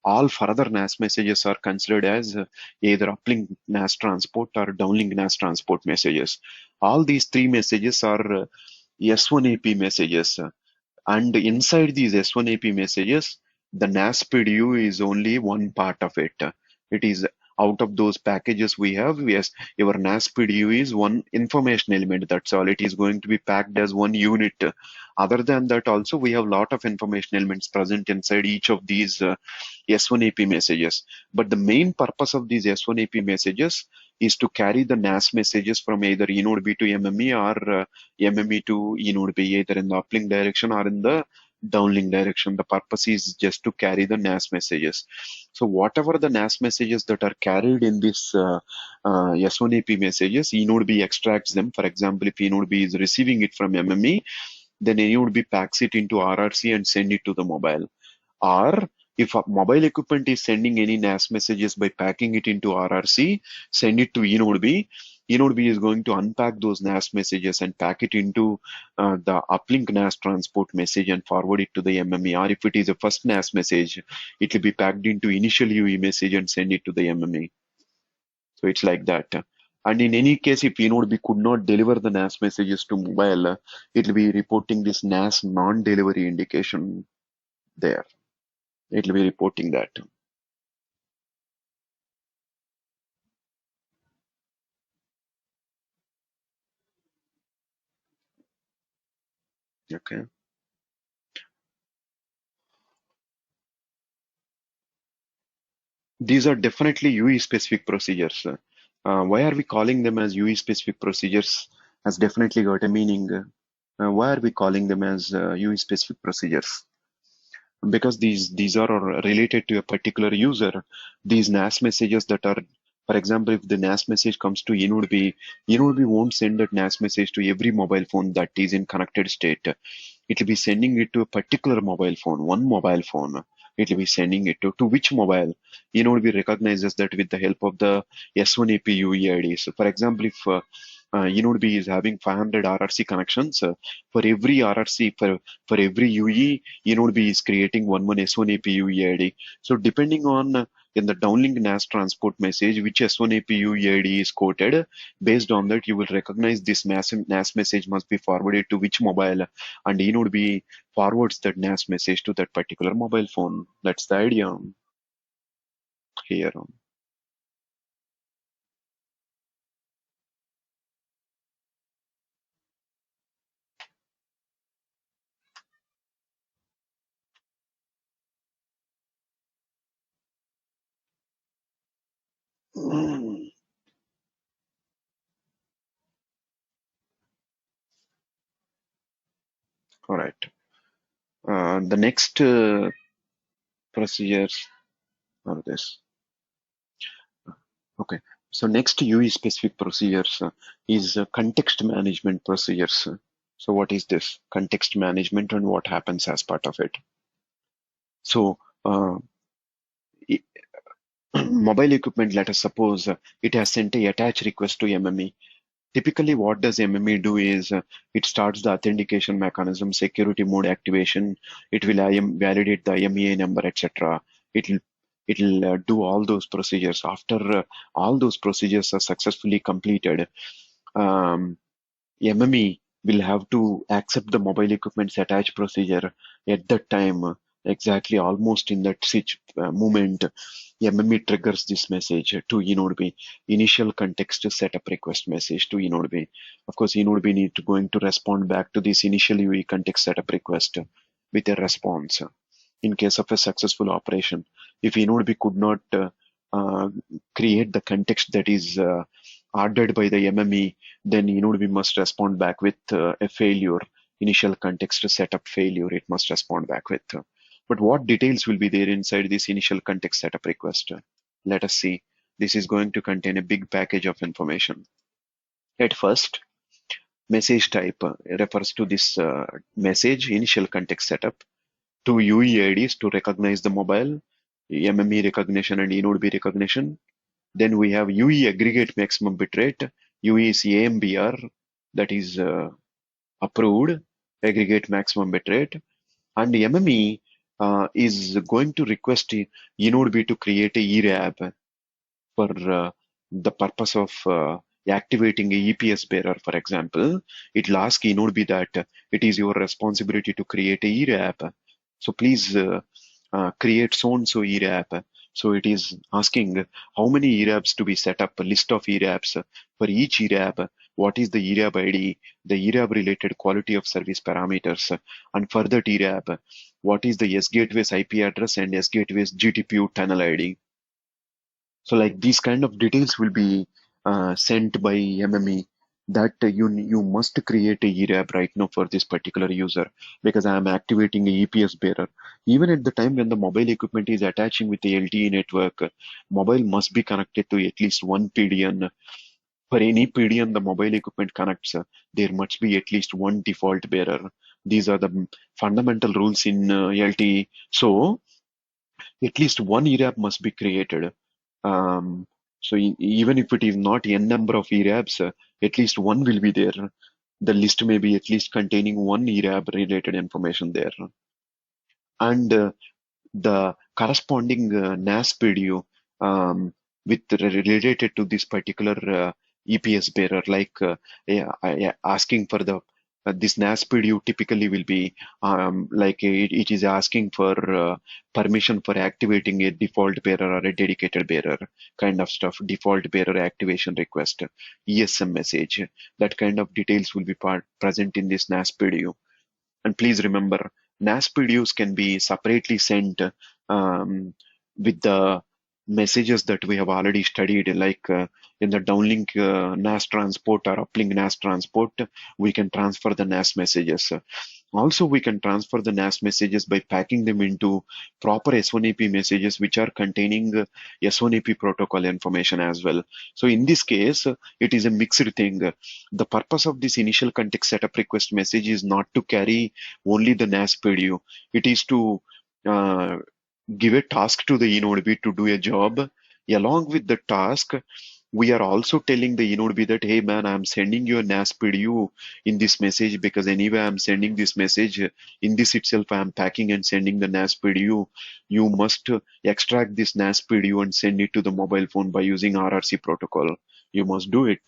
All further NAS messages are considered as either uplink NAS transport or downlink NAS transport messages. All these three messages are S1AP messages. And inside these S1AP messages, the NAS PDU is only one part of it. It is out of those packages we have, yes, your NAS PDU is one information element. That's all. It is going to be packed as one unit. Other than that, also, we have a lot of information elements present inside each of these S1AP messages. But the main purpose of these S1AP messages is to carry the NAS messages from either eNode B to MME or MME to eNode B, either in the uplink direction or in the downlink direction. The purpose is just to carry the NAS messages. So whatever the NAS messages that are carried in this S1AP messages, eNode B extracts them. For example, if eNode B is receiving it from MME, then eNode B packs it into RRC and send it to the mobile. Or if a mobile equipment is sending any NAS messages by packing it into RRC, send it to eNodeB. eNodeB is going to unpack those NAS messages and pack it into the uplink NAS transport message and forward it to the MME. Or if it is a first NAS message, it will be packed into initial UE message and send it to the MME. So it's like that. And in any case, if eNodeB could not deliver the NAS messages to mobile, it will be reporting this NAS non-delivery indication there. It will be reporting that. Okay. These are definitely UE specific procedures. Why are we calling them as UE specific procedures? Has definitely got a meaning. Why are we calling them as UE specific procedures? Because these are related to a particular user. These NAS messages that are, for example, if the NAS message comes to eNodeB won't send that NAS message to every mobile phone that is in connected state. It will be sending it to a particular mobile phone, one mobile phone. It will be sending it to which mobile? eNodeB recognizes that with the help of the S1AP UEID. So, for example, if eNodeB is having 500 RRC connections, for every RRC, for every UE, eNodeB is creating one S1AP UEID. So, depending on in the downlink NAS transport message, which S1AP UEID is quoted, based on that, you will recognize this NAS message must be forwarded to which mobile, and eNodeB forwards that NAS message to that particular mobile phone. That's the idea here. All right. The next procedures are this. Okay. So next UE specific procedures is context management procedures. So what is this context management and what happens as part of it? So i- mobile equipment, let us suppose it has sent a attach request to MME. Typically, what does MME do is it starts the authentication mechanism, security mode activation. It will validate the IMEI number, etc. It'll it'll do all those procedures. After all those procedures are successfully completed, um, MME will have to accept the mobile equipment's attach procedure at that time. Exactly, almost in that moment, MME triggers this message to eNodeB, initial context setup request message to eNodeB. Of course, eNodeB need to going to respond back to this initial UE context setup request with a response. In case of a successful operation, if eNodeB could not uh, create the context that is ordered by the MME, then we must respond back with a failure, initial context setup failure. It must respond back with. But what details will be there inside this initial context setup request? Let us see. This is going to contain a big package of information. At first, message type refers to this message initial context setup. Two UE IDs to recognize the mobile, MME recognition and eNodeB recognition. Then we have UE aggregate maximum bitrate. UE is AMBR, that is approved aggregate maximum bitrate, and MME is going to request eNodeB to create a ERAB for the purpose of activating a EPS bearer, for example. It'll ask eNodeB that it is your responsibility to create a ERAB. So please create so and so ERAB. So it is asking how many ERABs to be set up, a list of ERABs for each ERAB. What is the ERAB ID, the ERAB related quality of service parameters, and for that ERAB, what is the S gateway's IP address and S gateway's GTPU tunnel ID. So like these kind of details will be sent by MME that you must create a ERAB right now for this particular user because I am activating a EPS bearer. Even at the time when the mobile equipment is attaching with the LTE network, mobile must be connected to at least one PDN. For any PDN the mobile equipment connects, there must be at least one default bearer. These are the fundamental rules in LTE. So at least one ERAB must be created. So even if it is not n number of ERABs, at least one will be there. The list may be at least containing one ERAB related information there. And the corresponding NAS PDU with related to this particular EPS bearer, like asking for the this NAS PDU typically will be like it is asking for permission for activating a default bearer or a dedicated bearer kind of stuff, default bearer activation request, ESM message. That kind of details will be present in this NAS PDU. And please remember, NAS PDUs can be separately sent um, with the messages that we have already studied, like in the downlink NAS transport or uplink NAS transport, we can transfer the NAS messages. Also, we can transfer the NAS messages by packing them into proper S1AP messages, which are containing S1AP protocol information as well. So in this case, it is a mixed thing. The purpose of this initial context setup request message is not to carry only the NAS PDU. It is to uh, give a task to the eNodeB to do a job. Along with the task, we are also telling the eNodeB that, hey man, I'm sending you a NAS PDU in this message because anyway I'm sending this message. In this itself, I'm packing and sending the NAS PDU. You must extract this NAS PDU and send it to the mobile phone by using RRC protocol. You must do it.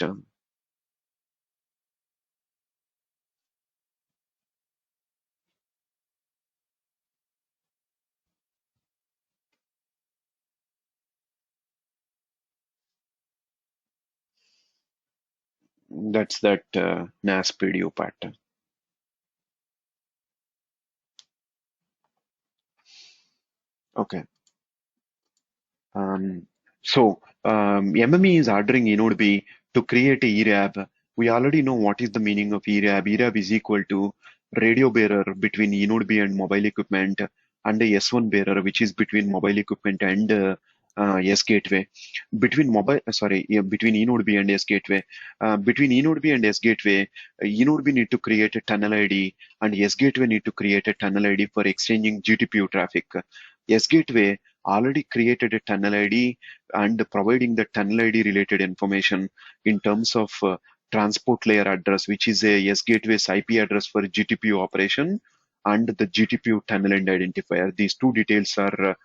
That's that NAS PDU part. Okay. Um, So MME is ordering Inode B to create a ERAB. We already know what is the meaning of ERAB. ERAB is equal to radio bearer between Inode B and mobile equipment, and a S1 bearer which is between mobile equipment and S gateway. Between Inode B and S gateway. Between Inode B and S gateway, Inode B need to create a tunnel ID and S gateway need to create a tunnel ID for exchanging GTPU traffic. S gateway already created a tunnel ID and providing the tunnel ID related information in terms of transport layer address, which is a S gateway's IP address for GTPU operation and the GTPU tunnel end identifier. These two details are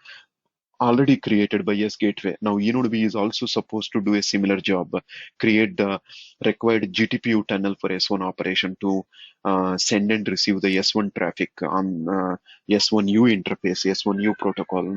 already created by S gateway. Now eNodeB is also supposed to do a similar job, create the required GTPU tunnel for S1 operation to send and receive the S1 traffic on S1U interface, S1U protocol.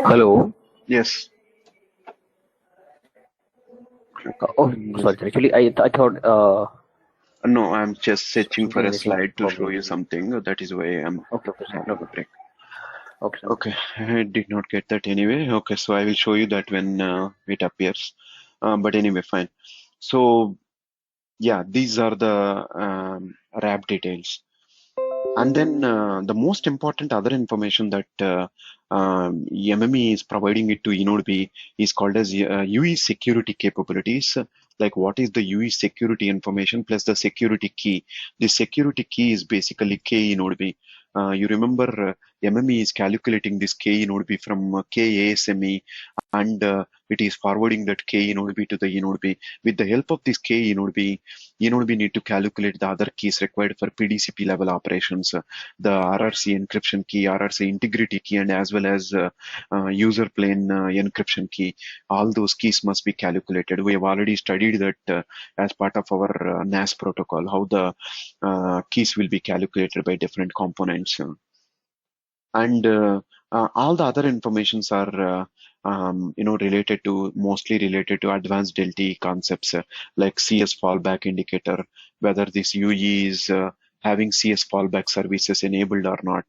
Hello. Yes. Oh, sorry. Actually, I thought No, I'm just searching for something a missing slide to show probably. you something. That is why I'm Okay, okay, sir. No having a problem. break. Okay, sir. Okay, I did not get that anyway. Okay, so I will show you that when it appears. But anyway, fine. So yeah, these are the RAB details. And then the most important other information that MME is providing it to eNodeB is called as UE security capabilities. Like what is the UE security information plus the security key. The security key is basically K eNodeB. You remember MME is calculating this K eNodeB from KASME and it is forwarding that K eNodeB to the eNodeB. With the help of this K eNodeB, we need to calculate the other keys required for PDCP level operations, the RRC encryption key, RRC integrity key, and as well as user plane encryption key. All those keys must be calculated. We have already studied that as part of our NAS protocol, how the keys will be calculated by different components. And all the other informations are related to mostly related to advanced LTE concepts like CS fallback indicator, whether this UE is having CS fallback services enabled or not.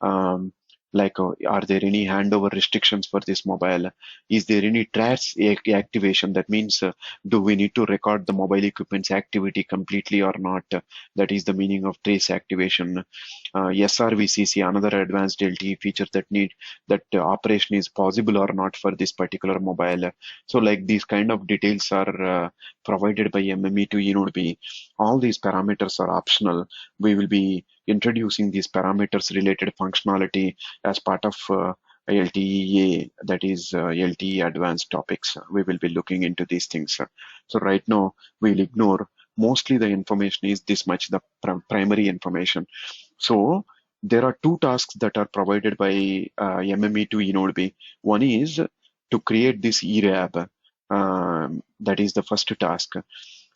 um, are there any handover restrictions for this mobile? Is there any trace activation? That means do we need to record the mobile equipment's activity completely or not? That is the meaning of trace activation. SRVCC, another advanced LTE feature that operation is possible or not for this particular mobile. So like these kind of details are provided by MME to eNodeB. All these parameters are optional. We will be introducing these parameters related functionality as part of LTE, that is LTE advanced topics. We will be looking into these things. So right now we'll ignore mostly the information is this much, the primary information. So there are two tasks that are provided by MME to eNodeB. One is to create this ERAB. That is the first task.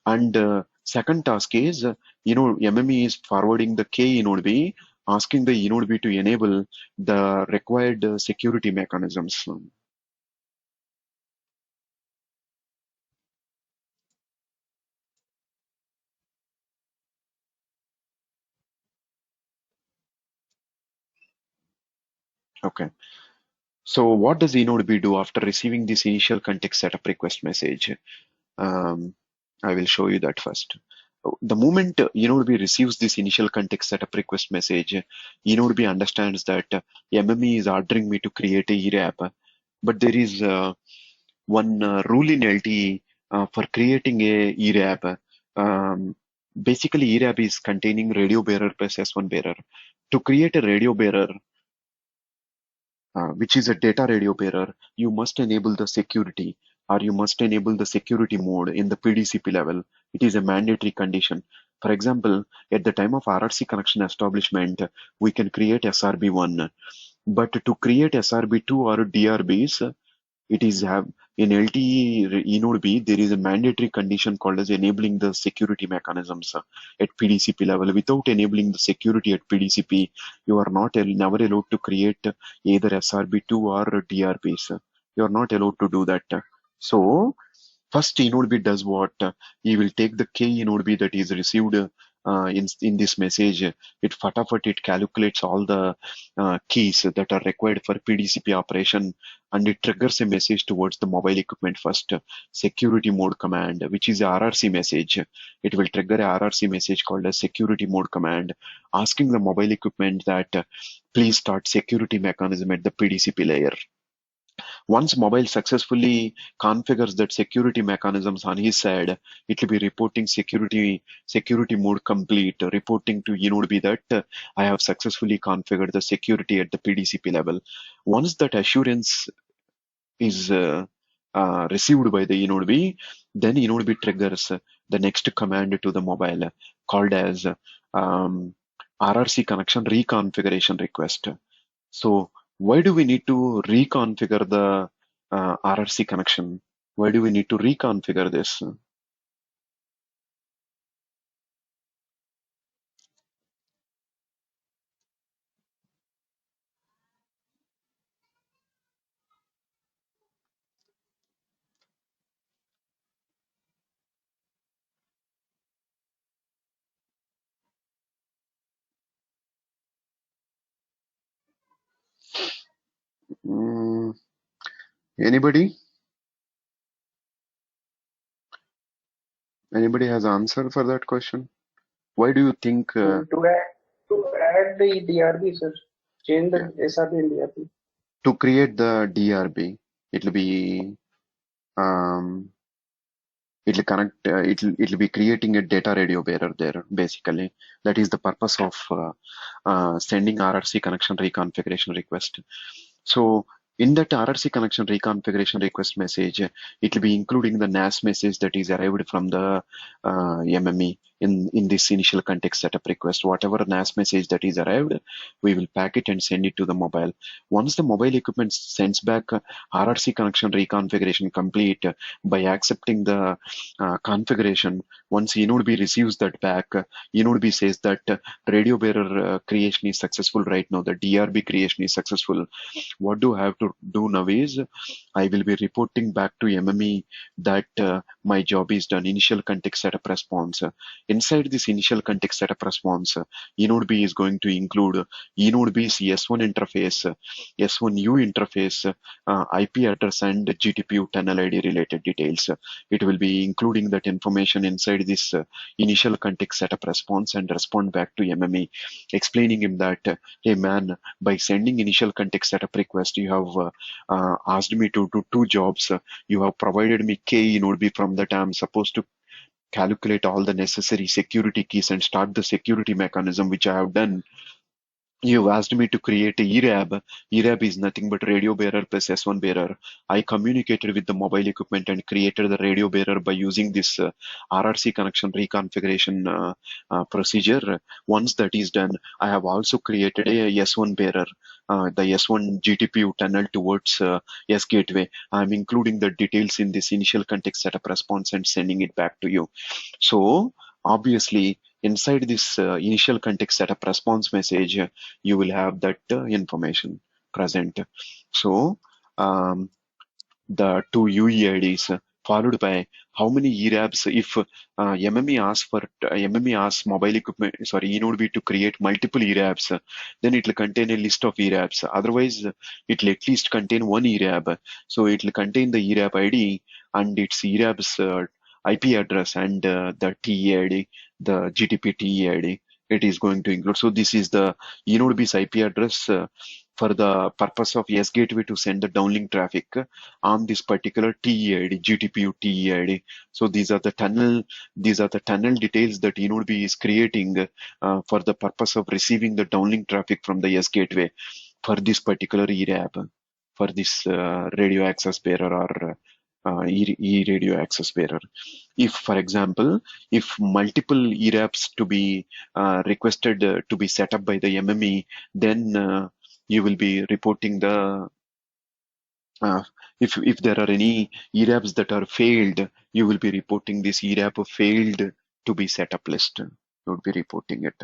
And second task is, MME is forwarding the K eNodeB, asking the eNodeB to enable the required security mechanisms. Okay. So what does eNodeB do after receiving this initial context setup request message? Um, I will show you that first. The moment eNodeB receives this initial context setup request message, eNodeB understands that MME is ordering me to create a ERAB, but there is one rule in LTE for creating a ERAB. Basically, ERAB is containing radio bearer plus S1 bearer. To create a radio bearer, which is a data radio bearer, you must enable the security. or you must enable the security mode in the PDCP level. It is a mandatory condition. For example, at the time of RRC connection establishment, we can create SRB1, but to create SRB2 or DRBs, it is have in LTE eNode B, there is a mandatory condition called as enabling the security mechanisms at PDCP level. Without enabling the security at PDCP, you are not never allowed to create either SRB2 or DRBs. You are not allowed to do that. So first eNode B does what? He will take the K eNode B that is received in this message. It calculates all the keys that are required for PDCP operation, and it triggers a message towards the mobile equipment first. Security mode command, which is a RRC message. It will trigger a RRC message called a security mode command, asking the mobile equipment that please start security mechanism at the PDCP layer. Once mobile successfully configures that security mechanisms on his side, it will be reporting security mode complete, reporting to eNode B that I have successfully configured the security at the PDCP level. Once that assurance is received by the eNode B, then eNode B triggers the next command to the mobile called as RRC connection reconfiguration request. So why do we need to reconfigure the RRC connection? Why do we need to reconfigure this? Mm, anybody? Anybody has answer for that question? Why do you think To add the DRB, sir. Change yeah, the SRB and DRB. to create the DRB, it'll be um, it'll connect it'll be creating a data radio bearer there basically. That is the purpose of sending RRC connection reconfiguration request. So in that RRC connection reconfiguration request message, it will be including the NAS message that is arrived from the MME in this initial context setup request. Whatever NAS message that is arrived, we will pack it and send it to the mobile. Once the mobile equipment sends back RRC connection reconfiguration complete by accepting the configuration, once eNode B receives that back, eNode B says that radio bearer creation is successful right now, the DRB creation is successful. What do I have to do now is I will be reporting back to MME that my job is done. Initial context setup response. Inside this initial context setup response, eNode B is going to include eNode B's S1 interface, S1U interface, IP address, and GTPU tunnel ID related details. It will be including that information inside this initial context setup response and respond back to MME, explaining him that, hey man, by sending initial context setup request, you have asked me to do two jobs. You have provided me K eNode B, from that I'm supposed to calculate all the necessary security keys and start the security mechanism, which I have done. You've asked me to create a ERAB. ERAB is nothing but radio bearer plus S1 bearer. I communicated with the mobile equipment and created the radio bearer by using this RRC connection reconfiguration procedure. Once that is done, I have also created a S1 bearer, the S1 GTPU tunnel towards S gateway. I'm including the details in this initial context setup response and sending it back to you. So obviously, inside this initial context setup response message, you will have that information present. So the two UEIDs followed by how many ERABs. If MME asks mobile equipment, sorry, eNode B to create multiple ERABs, then it will contain a list of ERABs. Otherwise, it will at least contain one ERAB. So it will contain the ERAB ID and its ERAB's IP address and the TEID, the GTP TEID. It is going to include. So this is the eNode B's IP address for the purpose of S gateway to send the downlink traffic on this particular TEID, GTPU TEID. So these are the tunnel details that eNode B is creating for the purpose of receiving the downlink traffic from the S gateway for this particular ERAB, for this radio access bearer or e-radio access bearer. If, for example, if multiple ERAPs to be requested to be set up by the MME, then you will be reporting the uh, if there are any ERAPs that are failed, you will be reporting this ERAP failed to be set up list. You would be reporting it.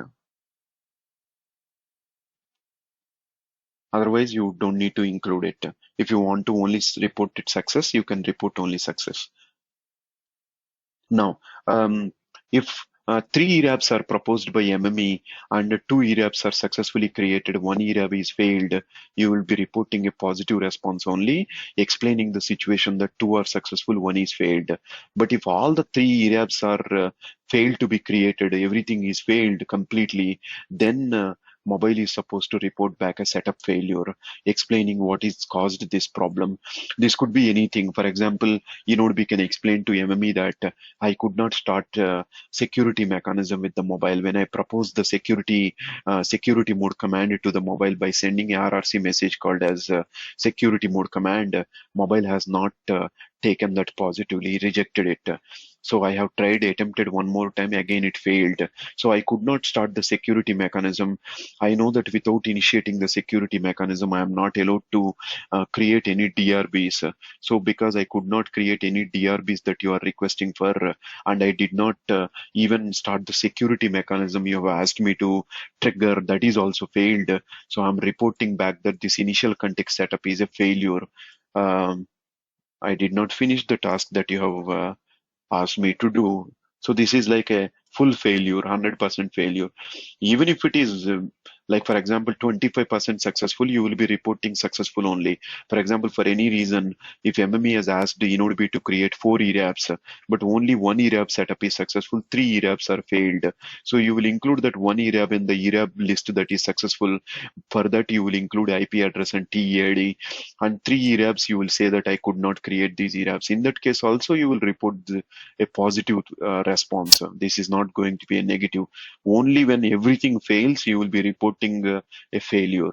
Otherwise, you don't need to include it. If you want to only report it success, you can report only success. Now, if three ERAPs are proposed by MME and two ERAPs are successfully created, one ERAP is failed, you will be reporting a positive response only, explaining the situation that two are successful, one is failed. But if all the three ERAPs are failed to be created, everything is failed completely, then mobile is supposed to report back a setup failure, explaining what is caused this problem. This could be anything. For example, we can explain to MME that I could not start security mechanism with the mobile. When I proposed the security mode command to the mobile by sending a RRC message called as security mode command, mobile has not taken that positively, rejected it. So I have attempted one more time, again it failed. So I could not start the security mechanism. I know that without initiating the security mechanism, I am not allowed to create any DRBs. So because I could not create any DRBs that you are requesting for, and I did not even start the security mechanism you have asked me to trigger, that is also failed. So I'm reporting back that this initial context setup is a failure. Um, I did not finish the task that you have asked me to do. So this is like a full failure, 100% failure. Even if it is like, for example, 25% successful, you will be reporting successful only. For example, for any reason, if MME has asked Inodb to create 4 ERAPs, but only one ERAP setup is successful, 3 ERAPs are failed. So you will include that one ERAP in the ERAP list that is successful. For that, you will include IP address and TEAD. And 3 ERAPs, you will say that I could not create these ERAPs. In that case, also, you will report a positive response. This is not going to be a negative. Only when everything fails, you will be reporting a failure.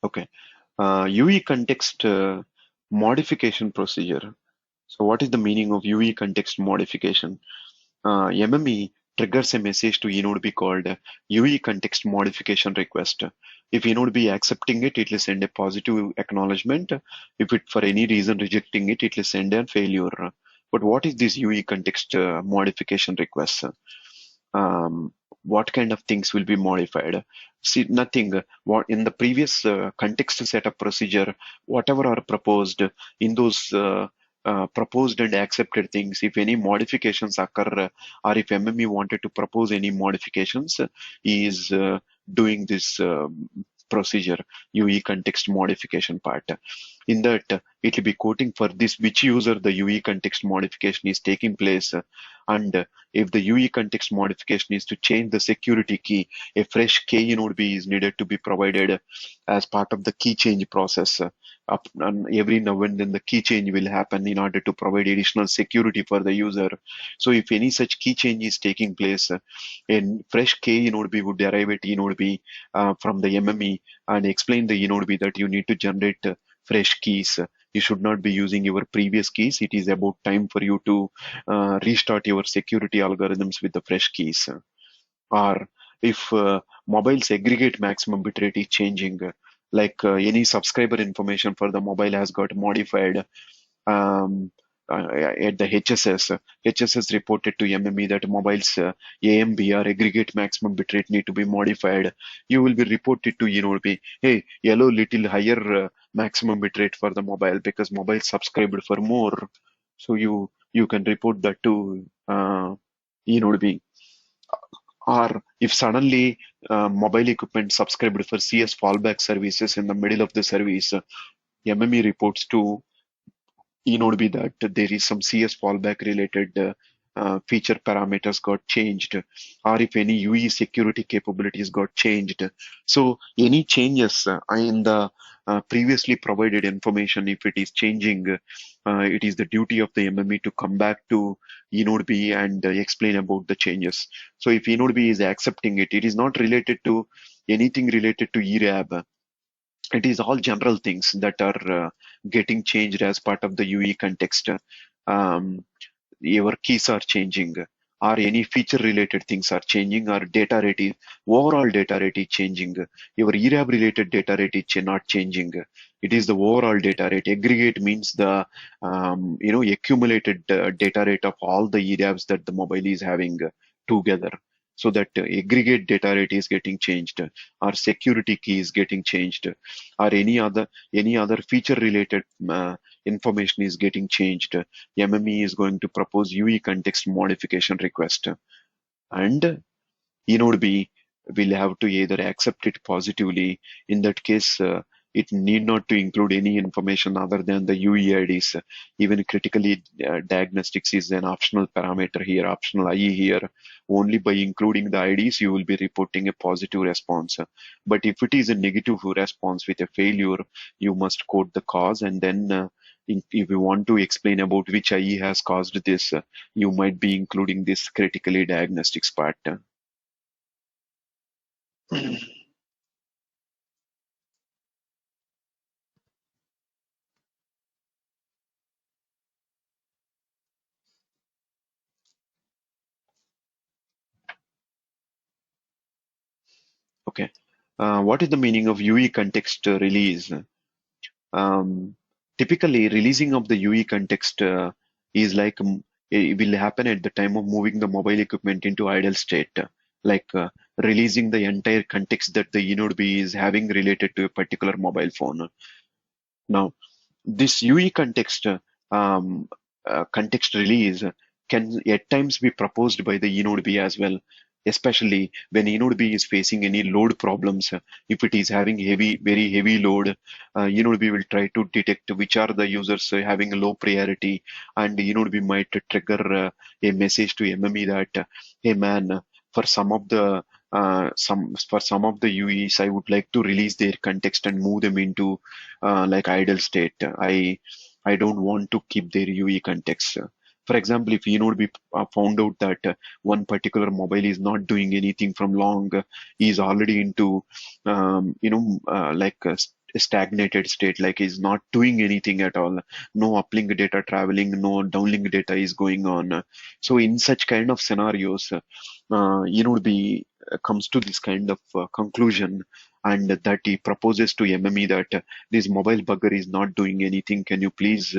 Okay. UE context modification procedure. So what is the meaning of UE context modification? MME triggers a message to eNodeB called UE context modification request. If eNodeB accepting it, it will send a positive acknowledgement. If it for any reason rejecting it, it will send a failure. But what is this UE context modification request? What kind of things will be modified? See, nothing. What in the previous context setup procedure, whatever are proposed in those proposed and accepted things, if any modifications occur, or if MME wanted to propose any modifications, he is doing this procedure, UE context modification part. In that, it will be quoting for this which user the UE context modification is taking place, and if the UE context modification is to change the security key, a fresh key node B is needed to be provided as part of the key change process. Up and every now and then the key change will happen in order to provide additional security for the user. So if any such key change is taking place, a fresh key node B would derive at node B from the MME and explain the node B that you need to generate fresh keys. You should not be using your previous keys. It is about time for you to restart your security algorithms with the fresh keys. Or if mobile's aggregate maximum bitrate is changing, like any subscriber information for the mobile has got modified um, at the HSS reported to MME that mobile's AMBR aggregate maximum bitrate need to be modified. You will be reported to be, hey, yellow little higher maximum bitrate for the mobile because mobile subscribed for more. So you can report that to be. Or if suddenly mobile equipment subscribed for CS fallback services in the middle of the service, MME reports to be that there is some CS fallback related feature parameters got changed, or if any UE security capabilities got changed. So any changes in the previously provided information, if it is changing, it is the duty of the MME to come back to eNode B and explain about the changes. So if eNode B is accepting it, it is not related to anything related to ERAB. It is all general things that are getting changed as part of the UE context. Um, your keys are changing, or any feature related things are changing, or data rate is overall data rate is changing. Your ERAB related data rate is not changing. It is the overall data rate. Aggregate means the accumulated data rate of all the ERABs that the mobile is having together. So that aggregate data rate is getting changed, or security key is getting changed, or any other feature related information is getting changed. MME is going to propose UE context modification request, and eNode B will have to either accept it positively. In that case, it need not to include any information other than the UE IDs. Even critically diagnostics is an optional parameter here, optional IE here. Only by including the IDs, you will be reporting a positive response. But if it is a negative response with a failure, you must quote the cause, and then if you want to explain about which IE has caused this, you might be including this critically diagnostics part. Okay. What is the meaning of UE context release? Um, Typically, releasing of the UE context is like it will happen at the time of moving the mobile equipment into idle state, like releasing the entire context that the eNode B is having related to a particular mobile phone. Now, this UE context release can at times be proposed by the eNode B as well, especially when eNode B is facing any load problems. If it is having very heavy load, eNode B will try to detect which are the users having a low priority, and eNode B might trigger a message to MME that, hey man, for some of the UEs, I would like to release their context and move them into like idle state. I don't want to keep their UE context. For example, if eNode be found out that one particular mobile is not doing anything from long, is already into like a stagnated state, like is not doing anything at all. No uplink data traveling, no downlink data is going on. So in such kind of scenarios, eNode be comes to this kind of conclusion, and that he proposes to MME that this mobile bugger is not doing anything. Can you please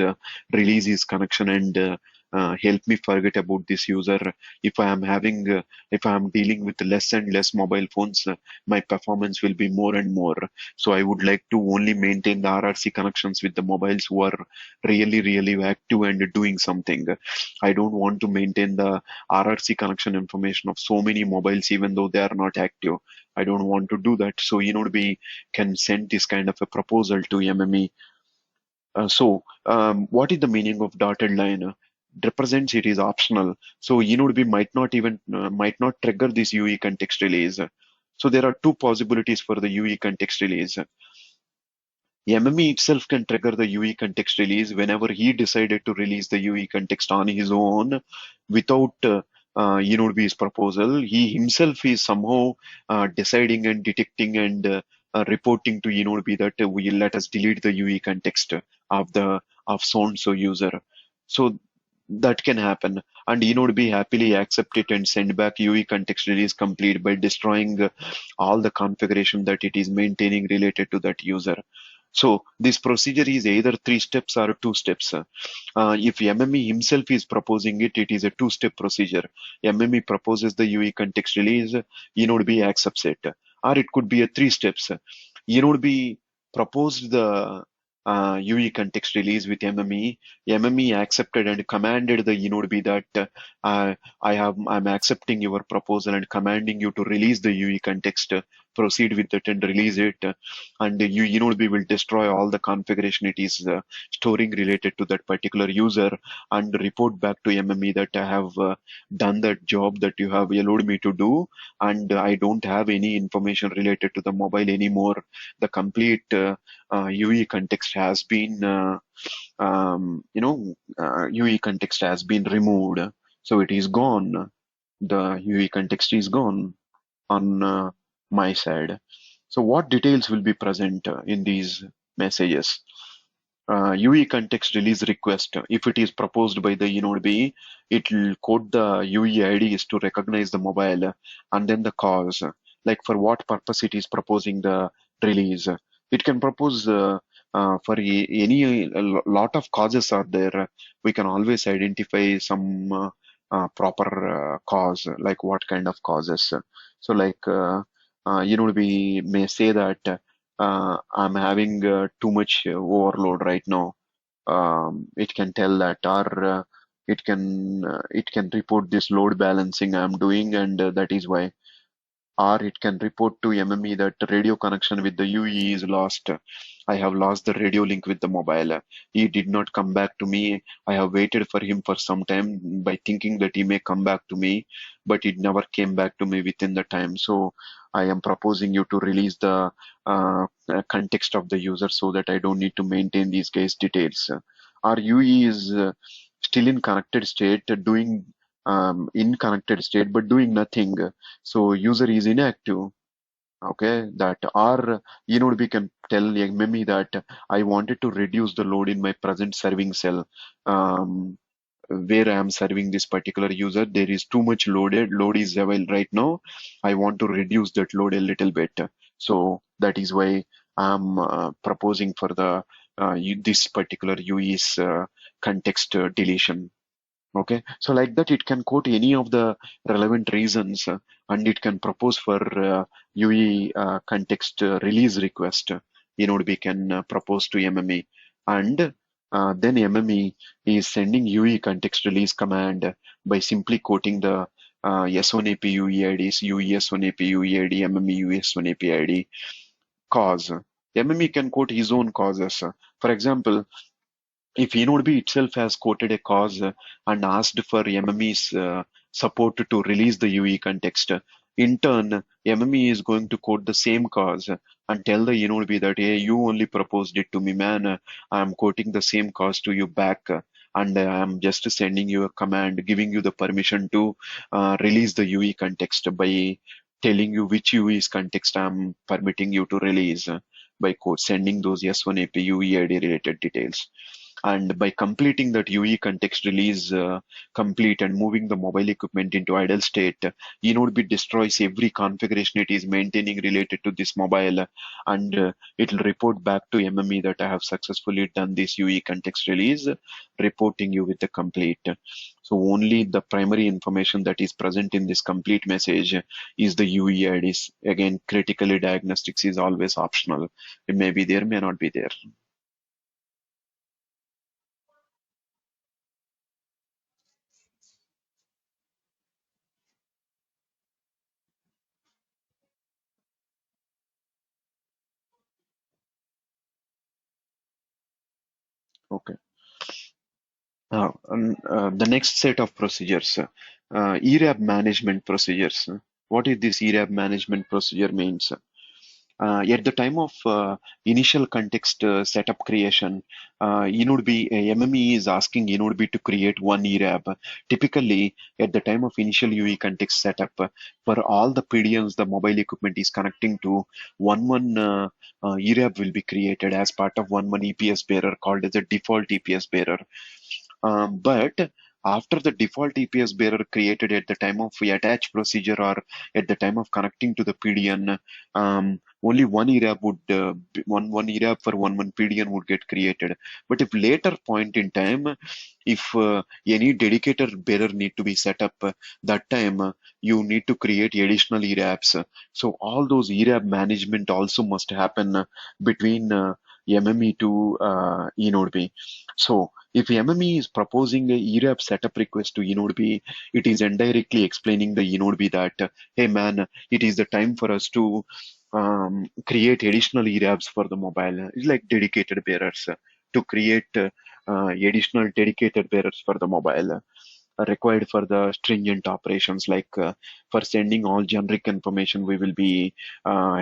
release his connection and help me forget about this user? If I am having, if I am dealing with less and less mobile phones, my performance will be more and more. So I would like to only maintain the RRC connections with the mobiles who are really active and doing something. I don't want to maintain the RRC connection information of so many mobiles even though they are not active. I don't want to do that. So, we can send this kind of a proposal to MME. What is the meaning of dotted line? Represents it is optional. So, be might not trigger this UE context release. So there are two possibilities for the UE context release. MME itself can trigger the UE context release whenever he decided to release the UE context on his own without B's proposal. He himself is somehow deciding and detecting and reporting to B that we let us delete the UE context of so and so user. So that can happen, and B happily accept it and send back UE context release complete by destroying all the configuration that it is maintaining related to that user. So this procedure is either 3 steps or 2 steps. If MME himself is proposing it, it is a 2-step procedure. MME proposes the UE context release, B accepts it. Or it could be a 3 steps. B proposed the UE context release with MME. MME accepted and commanded the B that I'm accepting your proposal and commanding you to release the UE context proceed with it and release it, and inode B will destroy all the configuration it is storing related to that particular user, and report back to MME that I have done that job that you have allowed me to do, and I don't have any information related to the mobile anymore. The complete UE context has been UE context has been removed, so it is gone. The UE context is gone on my side. So what details will be present in these messages? UE context release request. If it is proposed by the inode B, it will code the UE IDs to recognize the mobile, and then the cause, like for what purpose it is proposing the release. It can propose for any lot of causes are there. We can always identify some proper cause, like what kind of causes. So like we may say that I'm having too much overload right now. It can tell that, or it can report this load balancing I'm doing, and that is why. Or it can report to MME that radio connection with the UE is lost. I have lost the radio link with the mobile. He did not come back to me. I have waited for him for some time by thinking that he may come back to me, but it never came back to me within the time. So I am proposing you to release the context of the user so that I don't need to maintain these guys' details. Our UE is still in connected state, doing in connected state, but doing nothing. So user is inactive. Okay, that or we can tell MME that I wanted to reduce the load in my present serving cell. Where I am serving this particular user, there is too much load is available right now. I want to reduce that load a little bit. So that is why I'm proposing for the this particular UE's context deletion. Okay, so like that, it can quote any of the relevant reasons, and it can propose for UE context release request. We can propose to MME, and then MME is sending UE context release command by simply quoting the S1AP UE IDs, UE S1AP UE ID, MME UE S1AP ID cause. MME can quote his own causes. For example, if inode itself has quoted a cause and asked for MME's support to release the UE context, in turn, MME is going to quote the same cause and tell the inode that, hey, you only proposed it to me, man. I'm quoting the same cause to you back, and I'm just sending you a command, giving you the permission to release the UE context by telling you which UE's context I'm permitting you to release by code sending those S1AP UE ID related details. And by completing that UE context release complete and moving the mobile equipment into idle state, inode destroys every configuration it is maintaining related to this mobile, and it will report back to MME that I have successfully done this UE context release, reporting you with the complete. So only the primary information that is present in this complete message is the UE IDs. Again, critically diagnostics is always optional. It may be there, may not be there. Okay. The next set of procedures, ERAB management procedures. What is this ERAB management procedure means? At the time of initial context setup creation, MME is asking inode to create one ERAB. Typically, at the time of initial UE context setup, for all the PDMs the mobile equipment is connecting to, one ERAB will be created as part of one EPS bearer called as a default EPS bearer. But after the default EPS bearer created at the time of the attach procedure or at the time of connecting to the PDN, only one ERAB would one ERAB for one PDN would get created. But if later point in time, if any dedicated bearer need to be set up, that time you need to create additional ERABs. So all those ERAB management also must happen between MME to inode. So if MME is proposing a ERAB setup request to inode, it is indirectly explaining the inode that, hey man, it is the time for us to create additional ERABs for the mobile. It's like dedicated bearers to create additional dedicated bearers for the mobile required for the stringent operations like for sending all generic information we will be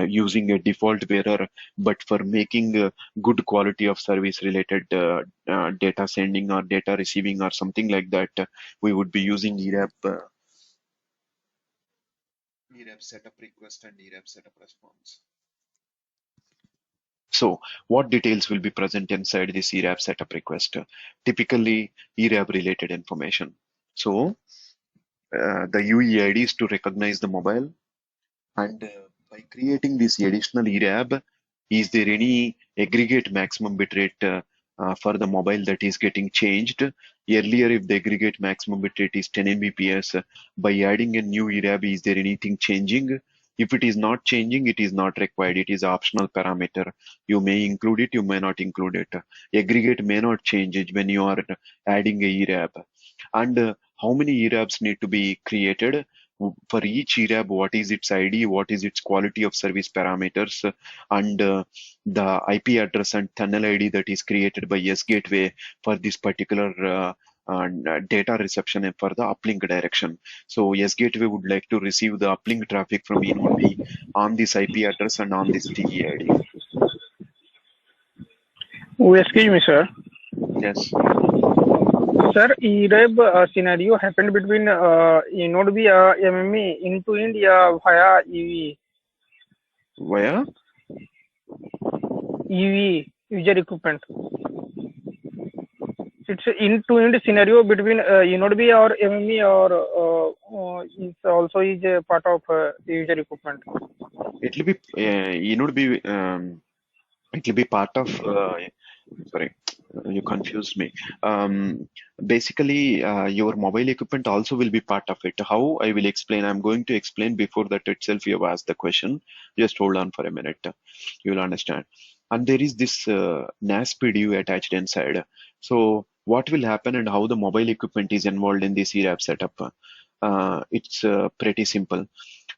using a default bearer, but for making good quality of service related data sending or data receiving or something like that, we would be using ERAB setup request and ERAB setup response. So what details will be present inside this ERAB setup request? Typically ERAB related information. So the UEID is to recognize the mobile, and by creating this additional ERAB, is there any aggregate maximum bitrate for the mobile that is getting changed? Earlier, if the aggregate maximum bitrate is 10 Mbps, by adding a new ERAB, is there anything changing? If it is not changing, it is not required. It is optional parameter. You may include it, you may not include it. Aggregate may not change it when you are adding a ERAB. And how many ERABs need to be created? For each ERAB, what is its ID, what is its quality of service parameters, and the IP address and tunnel ID that is created by S gateway for this particular data reception and for the uplink direction. So S gateway would like to receive the uplink traffic from node B on this IP address and on this TE ID. Oh, excuse me, sir. Yes. Sir, ERAB scenario happened between node B MME into India via EV. Where? EV, user equipment. It's end-to-end scenario between node B or MME or is also is a part of user equipment. It will be node B. It will be part of. Sorry, you confused me. Basically, your mobile equipment also will be part of it. How? I will explain. I'm going to explain. Before that itself, you have asked the question. Just hold on for a minute. You will understand. And there is this NAS PDU attached inside. So what will happen and how the mobile equipment is involved in this ERAB setup? It's pretty simple.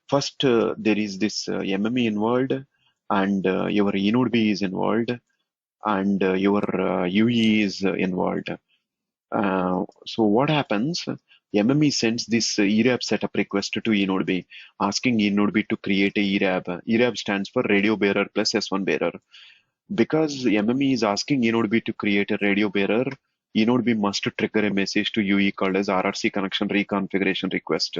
First, there is this MME involved, and your eNode B is involved, and your UE is involved. So what happens? MME sends this ERAB setup request to eNode B, asking eNode B to create a ERAB. ERAB stands for radio bearer plus S1 bearer. Because MME is asking eNode B to create a radio bearer, eNode B must trigger a message to UE called as RRC connection reconfiguration request.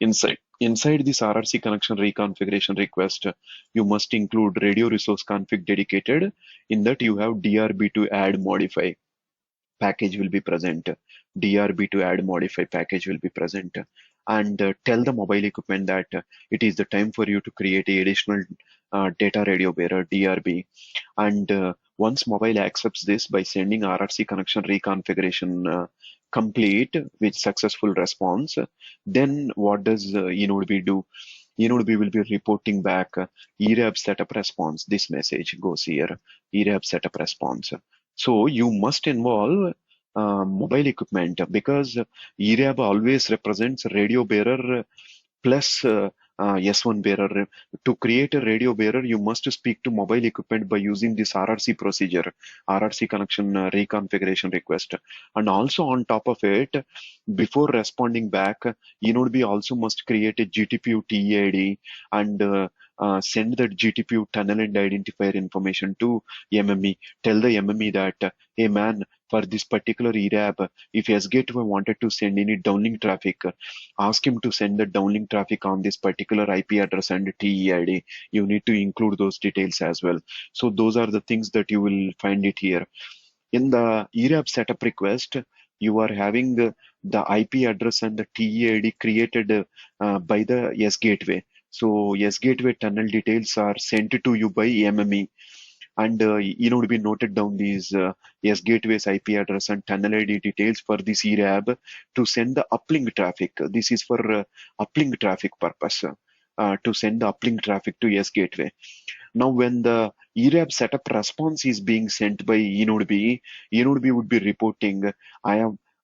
Inside this RRC connection reconfiguration request, you must include radio resource config dedicated. In that you have DRB to add modify package will be present. DRB to add modify package will be present. And tell the mobile equipment that it is the time for you to create a additional data radio bearer DRB. And once mobile accepts this by sending RRC connection reconfiguration complete with successful response, then what does eNode B do? eNode B will be reporting back ERAB setup response. This message goes here, ERAB setup response. So you must involve mobile equipment because ERAB always represents radio bearer plus S1 bearer. To create a radio bearer, you must speak to mobile equipment by using this RRC procedure, RRC connection reconfiguration request. And also on top of it, before responding back, eNode B also must create a GTPU TEID and send that GTPU tunnel and identifier information to MME. Tell the MME that, hey man, for this particular ERAB, if S gateway wanted to send any downlink traffic, ask him to send the downlink traffic on this particular IP address and TEID. You need to include those details as well. So those are the things that you will find it here. In the ERAB setup request, you are having the IP address and the TEID created by the S gateway. So S gateway tunnel details are sent to you by MME, and eNode B noted down these S gateway's IP address and tunnel ID details for this ERAB to send the uplink traffic. This is for uplink traffic purpose. To send the uplink traffic to S gateway. Now, when the ERAB setup response is being sent by eNode B would be reporting, I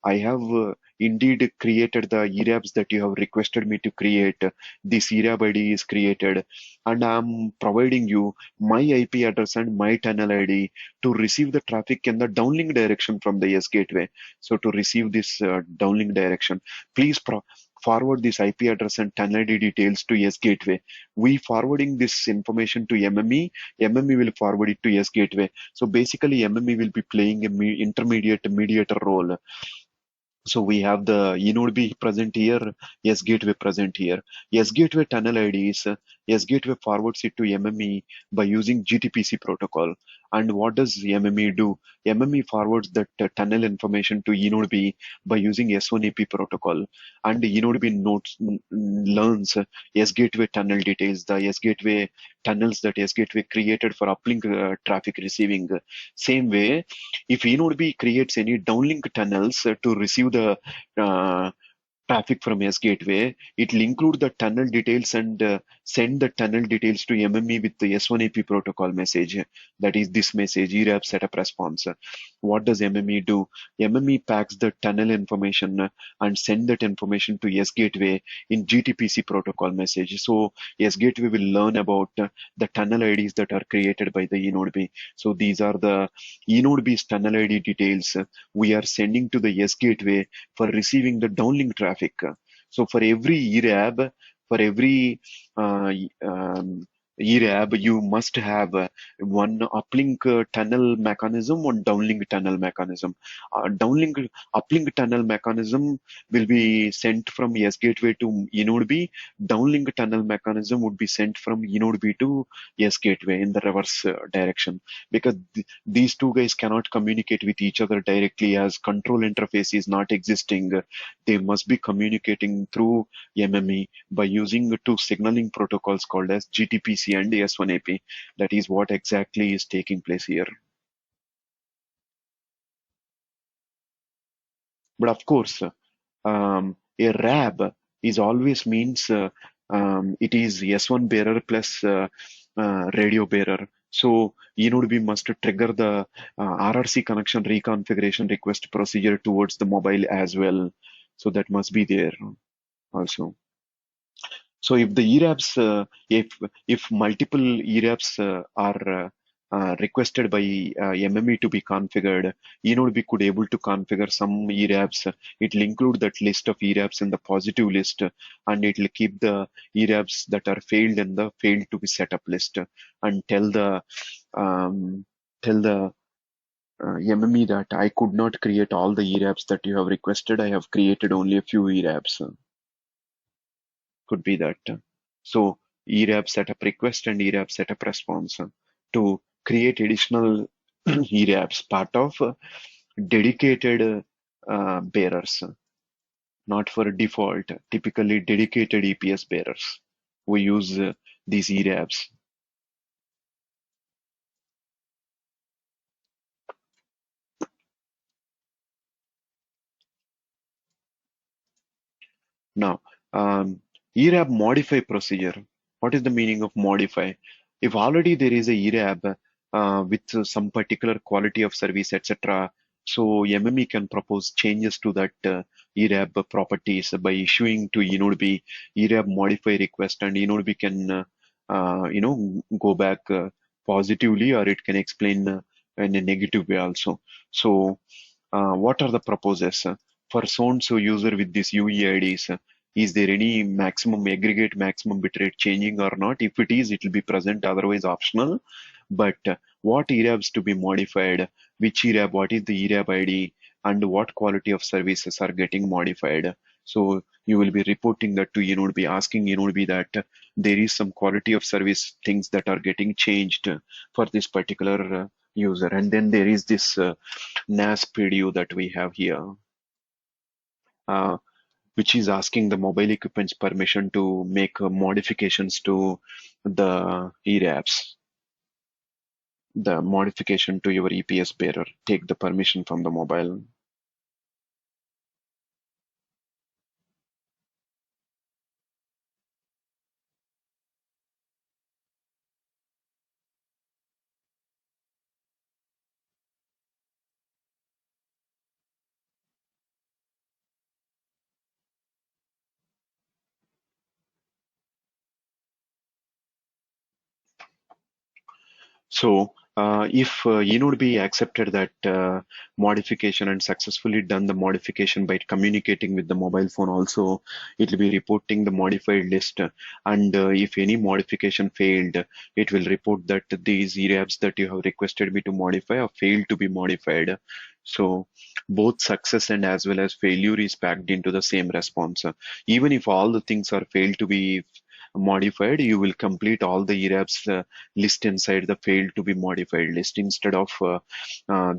have indeed created the ERABs that you have requested me to create. This ERAB ID is created, and I'm providing you my IP address and my tunnel ID to receive the traffic in the downlink direction from the S gateway. So to receive this downlink direction, please forward this IP address and tunnel ID details to S gateway. We forwarding this information to MME. MME will forward it to S gateway. So basically, MME will be playing a intermediate mediator role. So we have the eNode B present here, S gateway present here. S gateway tunnel IDs, S gateway forwards it to MME by using GTPC protocol. And what does MME do? MME forwards that tunnel information to eNode B by using S1AP protocol. And eNode B learns S gateway tunnel details, the S gateway tunnels that S gateway created for uplink traffic receiving. Same way, if eNode creates any downlink tunnels to receive the uh, traffic from S gateway, it will include the tunnel details and send the tunnel details to MME with the S1AP protocol message. That is this message, ERAB setup response. What does MME do? MME packs the tunnel information and send that information to S gateway in GTPC protocol message. So S gateway will learn about the tunnel IDs that are created by the eNode B. So these are the eNode B's tunnel ID details we are sending to the S gateway for receiving the downlink traffic. So for every ERAB, for every uh, um, ERAB, you must have one uplink tunnel mechanism, one downlink tunnel mechanism. Uplink tunnel mechanism will be sent from S gateway to eNode B. Downlink tunnel mechanism would be sent from eNode B to S gateway in the reverse direction, because these two guys cannot communicate with each other directly, as control interface is not existing. They must be communicating through MME by using two signaling protocols called as GTPC and S1AP. That is what exactly is taking place here. But of course, a RAB is always means it is S1 bearer plus radio bearer. So eNodeB must trigger the RRC connection reconfiguration request procedure towards the mobile as well. So that must be there also. So if the ERABs, if multiple ERABs are requested by MME to be configured, eNodeB could able to configure some ERABs. It will include that list of ERABs in the positive list, and it will keep the ERABs that are failed in the failed to be set up list, and um, tell the MME that I could not create all the ERABs that you have requested. I have created only a few ERABs. Could be that. So ERAB setup request and ERAB setup response to create additional ERABs, part of dedicated bearers, not for default, typically dedicated EPS bearers. We use these ERABs. Now, ERAB modify procedure. What is the meaning of modify? If already there is a ERAB with some particular quality of service, etc., so MME can propose changes to that ERAB properties by issuing to eNodeB ERAB modify request, and eNodeB can go back positively, or it can explain in a negative way also. So what are the proposes? For so-and-so user with this UEIDs, is there any maximum aggregate maximum bitrate changing or not? If it is, it will be present, otherwise optional. But what ERABs to be modified, which ERAB, what is the ERAB ID, and what quality of services are getting modified. So you will be reporting that to eNodeB, asking eNodeB that there is some quality of service things that are getting changed for this particular user. And then there is this NAS PDU that we have here, uh, which is asking the mobile equipment's permission to make modifications to the ERABs, the modification to your EPS bearer, take the permission from the mobile. So if Enode B accepted that modification and successfully done the modification by communicating with the mobile phone also, it will be reporting the modified list. And if any modification failed, it will report that these ERABs that you have requested me to modify have failed to be modified. So both success and as well as failure is packed into the same response. Even if all the things are failed to be modified, you will complete all the ERABs list inside the failed to be modified list instead of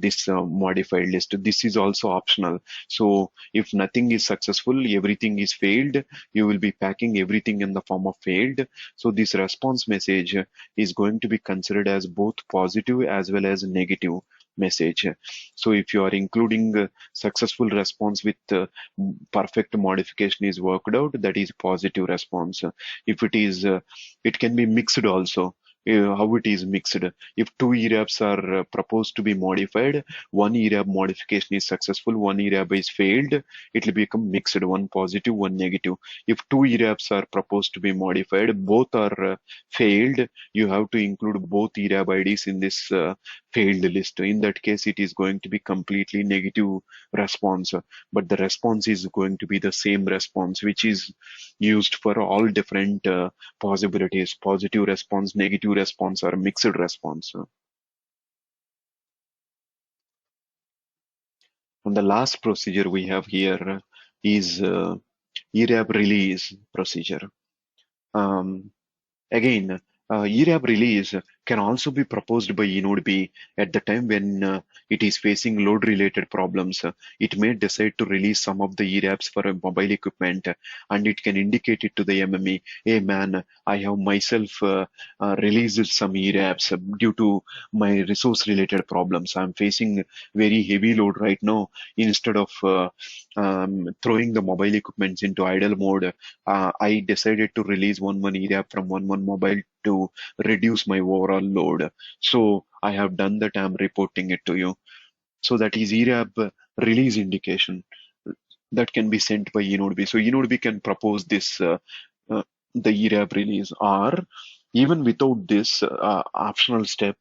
this modified list. This is also optional. So if nothing is successful, everything is failed, you will be packing everything in the form of failed. So this response message is going to be considered as both positive as well as negative message. So if you are including successful response with perfect modification is worked out, that is positive response. If it is, it can be mixed also. How it is mixed. If two ERABs are proposed to be modified, one ERAB modification is successful, one ERAB is failed, it will become mixed, one positive, one negative. If two ERABs are proposed to be modified, both are failed, you have to include both ERAB IDs in this failed list. In that case, it is going to be completely negative response, but the response is going to be the same response, which is used for all different possibilities: positive response, negative response, or mixed response. And the last procedure we have here is ERAB release procedure. Um, Again, ERAB release can also be proposed by Enode B at the time when it is facing load-related problems. It may decide to release some of the ERABs for a mobile equipment, and it can indicate it to the MME, hey man, I have myself released some ERABs due to my resource-related problems. I'm facing very heavy load right now. Instead of throwing the mobile equipments into idle mode, I decided to release one ERAB from one mobile to reduce my overall load. So I have done that. I'm reporting it to you. So that is ERAB release indication that can be sent by eNodeB. So eNodeB can propose this uh, the ERAB release, or even without this optional step,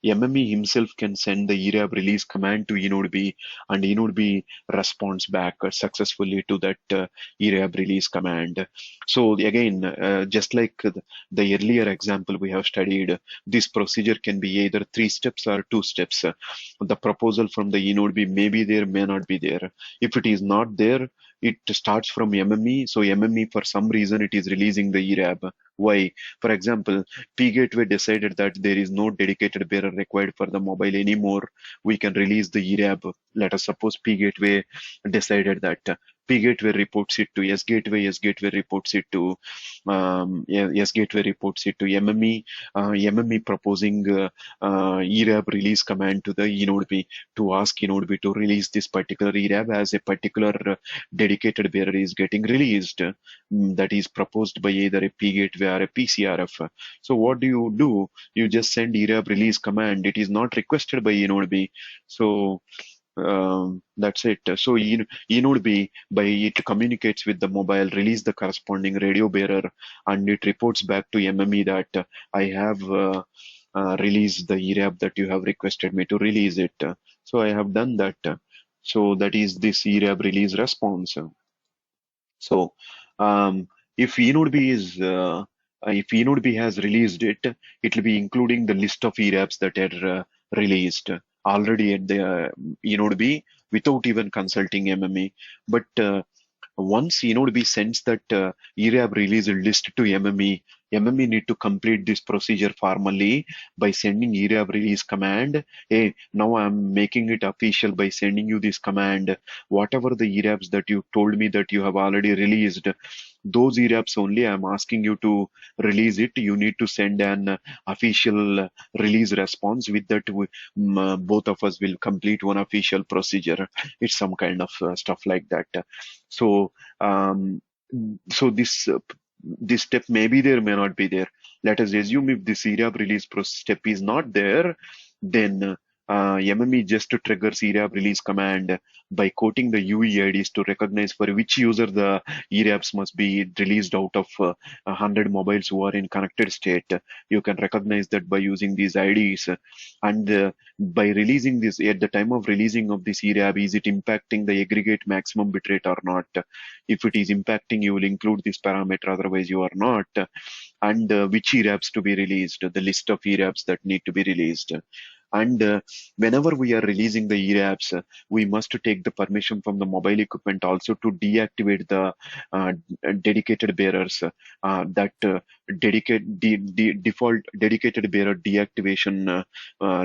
MME himself can send the ERAB release command to eNodeB, and eNodeB responds back successfully to that ERAB release command. So again, just like the earlier example we have studied, this procedure can be either 3 steps or 2 steps. The proposal from the eNodeB may be there, may not be there. If it is not there, it starts from MME. So MME, for some reason, it is releasing the ERAB. Why? For example, P Gateway decided that there is no dedicated bearer required for the mobile anymore. We can release the ERAB. Let us suppose P Gateway decided that. P Gateway reports it to S Gateway. S Gateway reports it to S Gateway reports it to MME. MME proposing ERAB release command to the eNodeB to ask eNodeB to release this particular ERAB as a particular dedicated bearer is getting released, that is proposed by either a P gateway or a PCRF. So what do? You just send ERAB release command. It is not requested by eNodeB. So that's it. So eNodeB, by it communicates with the mobile, release the corresponding radio bearer, and it reports back to MME that I have released the ERAB that you have requested me to release it. So I have done that. So that is this ERAB release response. So um, if eNodeB is if eNodeB has released it, it will be including the list of ERABs that are released already at the eNodeB without even consulting MME. But once eNodeB sends that ERAB release list to MME, MME need to complete this procedure formally by sending ERAB release command. Hey, now I'm making it official by sending you this command. Whatever the ERABs that you told me that you have already released, those ERABs only I'm asking you to release it. You need to send an official release response. With that, both of us will complete one official procedure. It's some kind of stuff like that. So, um, so this step may be there, may not be there. Let us assume if this ERAB release step is not there, then MME just triggers ERAB release command by quoting the UEIDs to recognize for which user the ERABs must be released out of 100 mobiles who are in connected state. You can recognize that by using these IDs. And by releasing this, at the time of releasing of this ERAB, is it impacting the aggregate maximum bitrate or not? If it is impacting, you will include this parameter, otherwise you are not. And which ERABs to be released, the list of ERABs that need to be released. And whenever we are releasing the ERABs, we must take the permission from the mobile equipment also to deactivate the dedicated bearers. That default dedicated bearer deactivation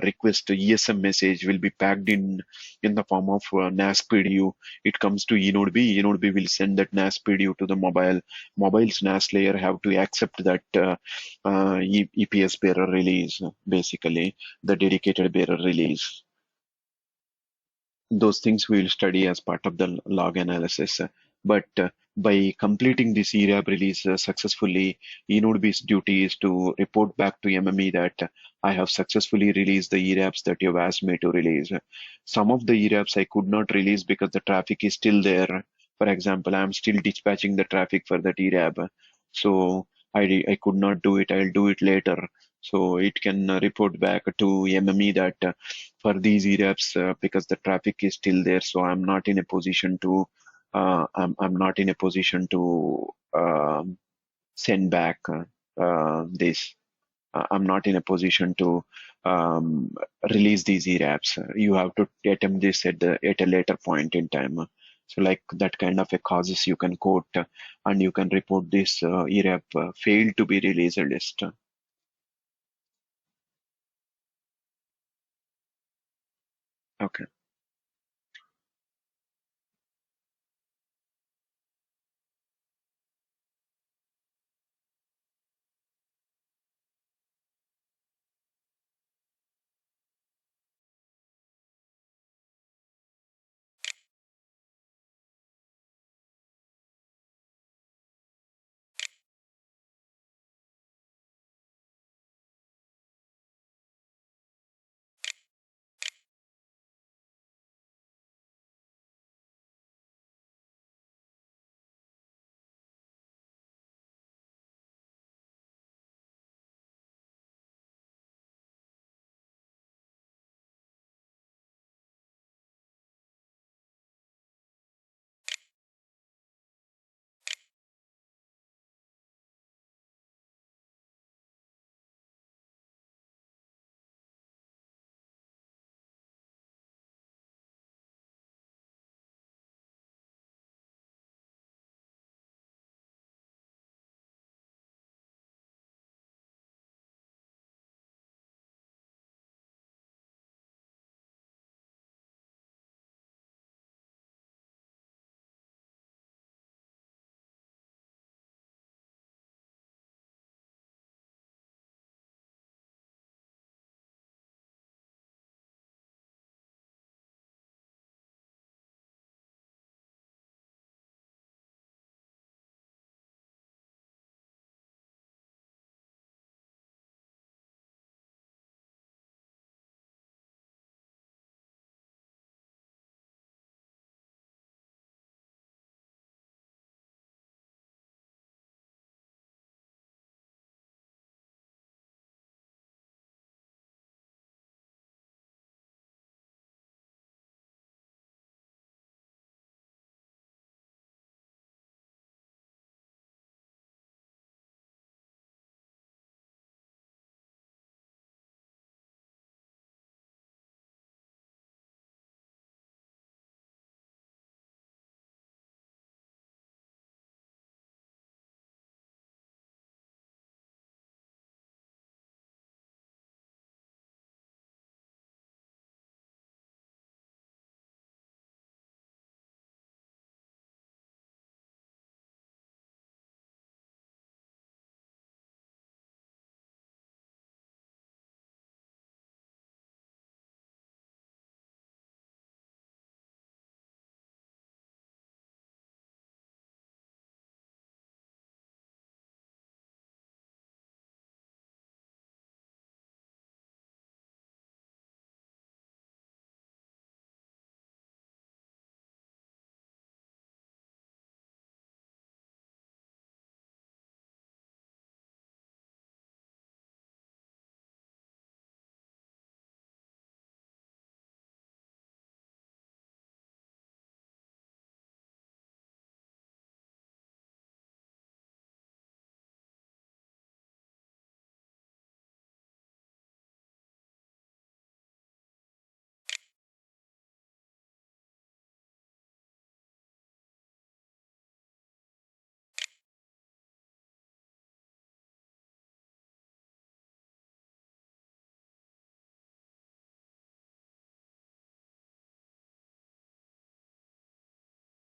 request ESM message will be packed in the form of NAS PDU. It comes to eNode B. eNode B will send that NAS PDU to the mobile. Mobile's NAS layer have to accept that EPS bearer release, basically the dedicated bearer release. Those things we will study as part of the log analysis. But by completing this ERAB release successfully, eNodeB's duty is to report back to MME that I have successfully released the ERABs that you've asked me to release. Some of the ERABs I could not release because the traffic is still there. For example, I'm still dispatching the traffic for that ERAB. So I could not do it. I'll do it later. So it can report back to MME that for these ERAPs because the traffic is still there. So I'm not in a position to I'm not in a position to send back this. I'm not in a position to um, release these ERAPs. You have to attempt this at a later point in time. So like that kind of a causes you can quote and you can report this ERAP failed to be released list. Okay.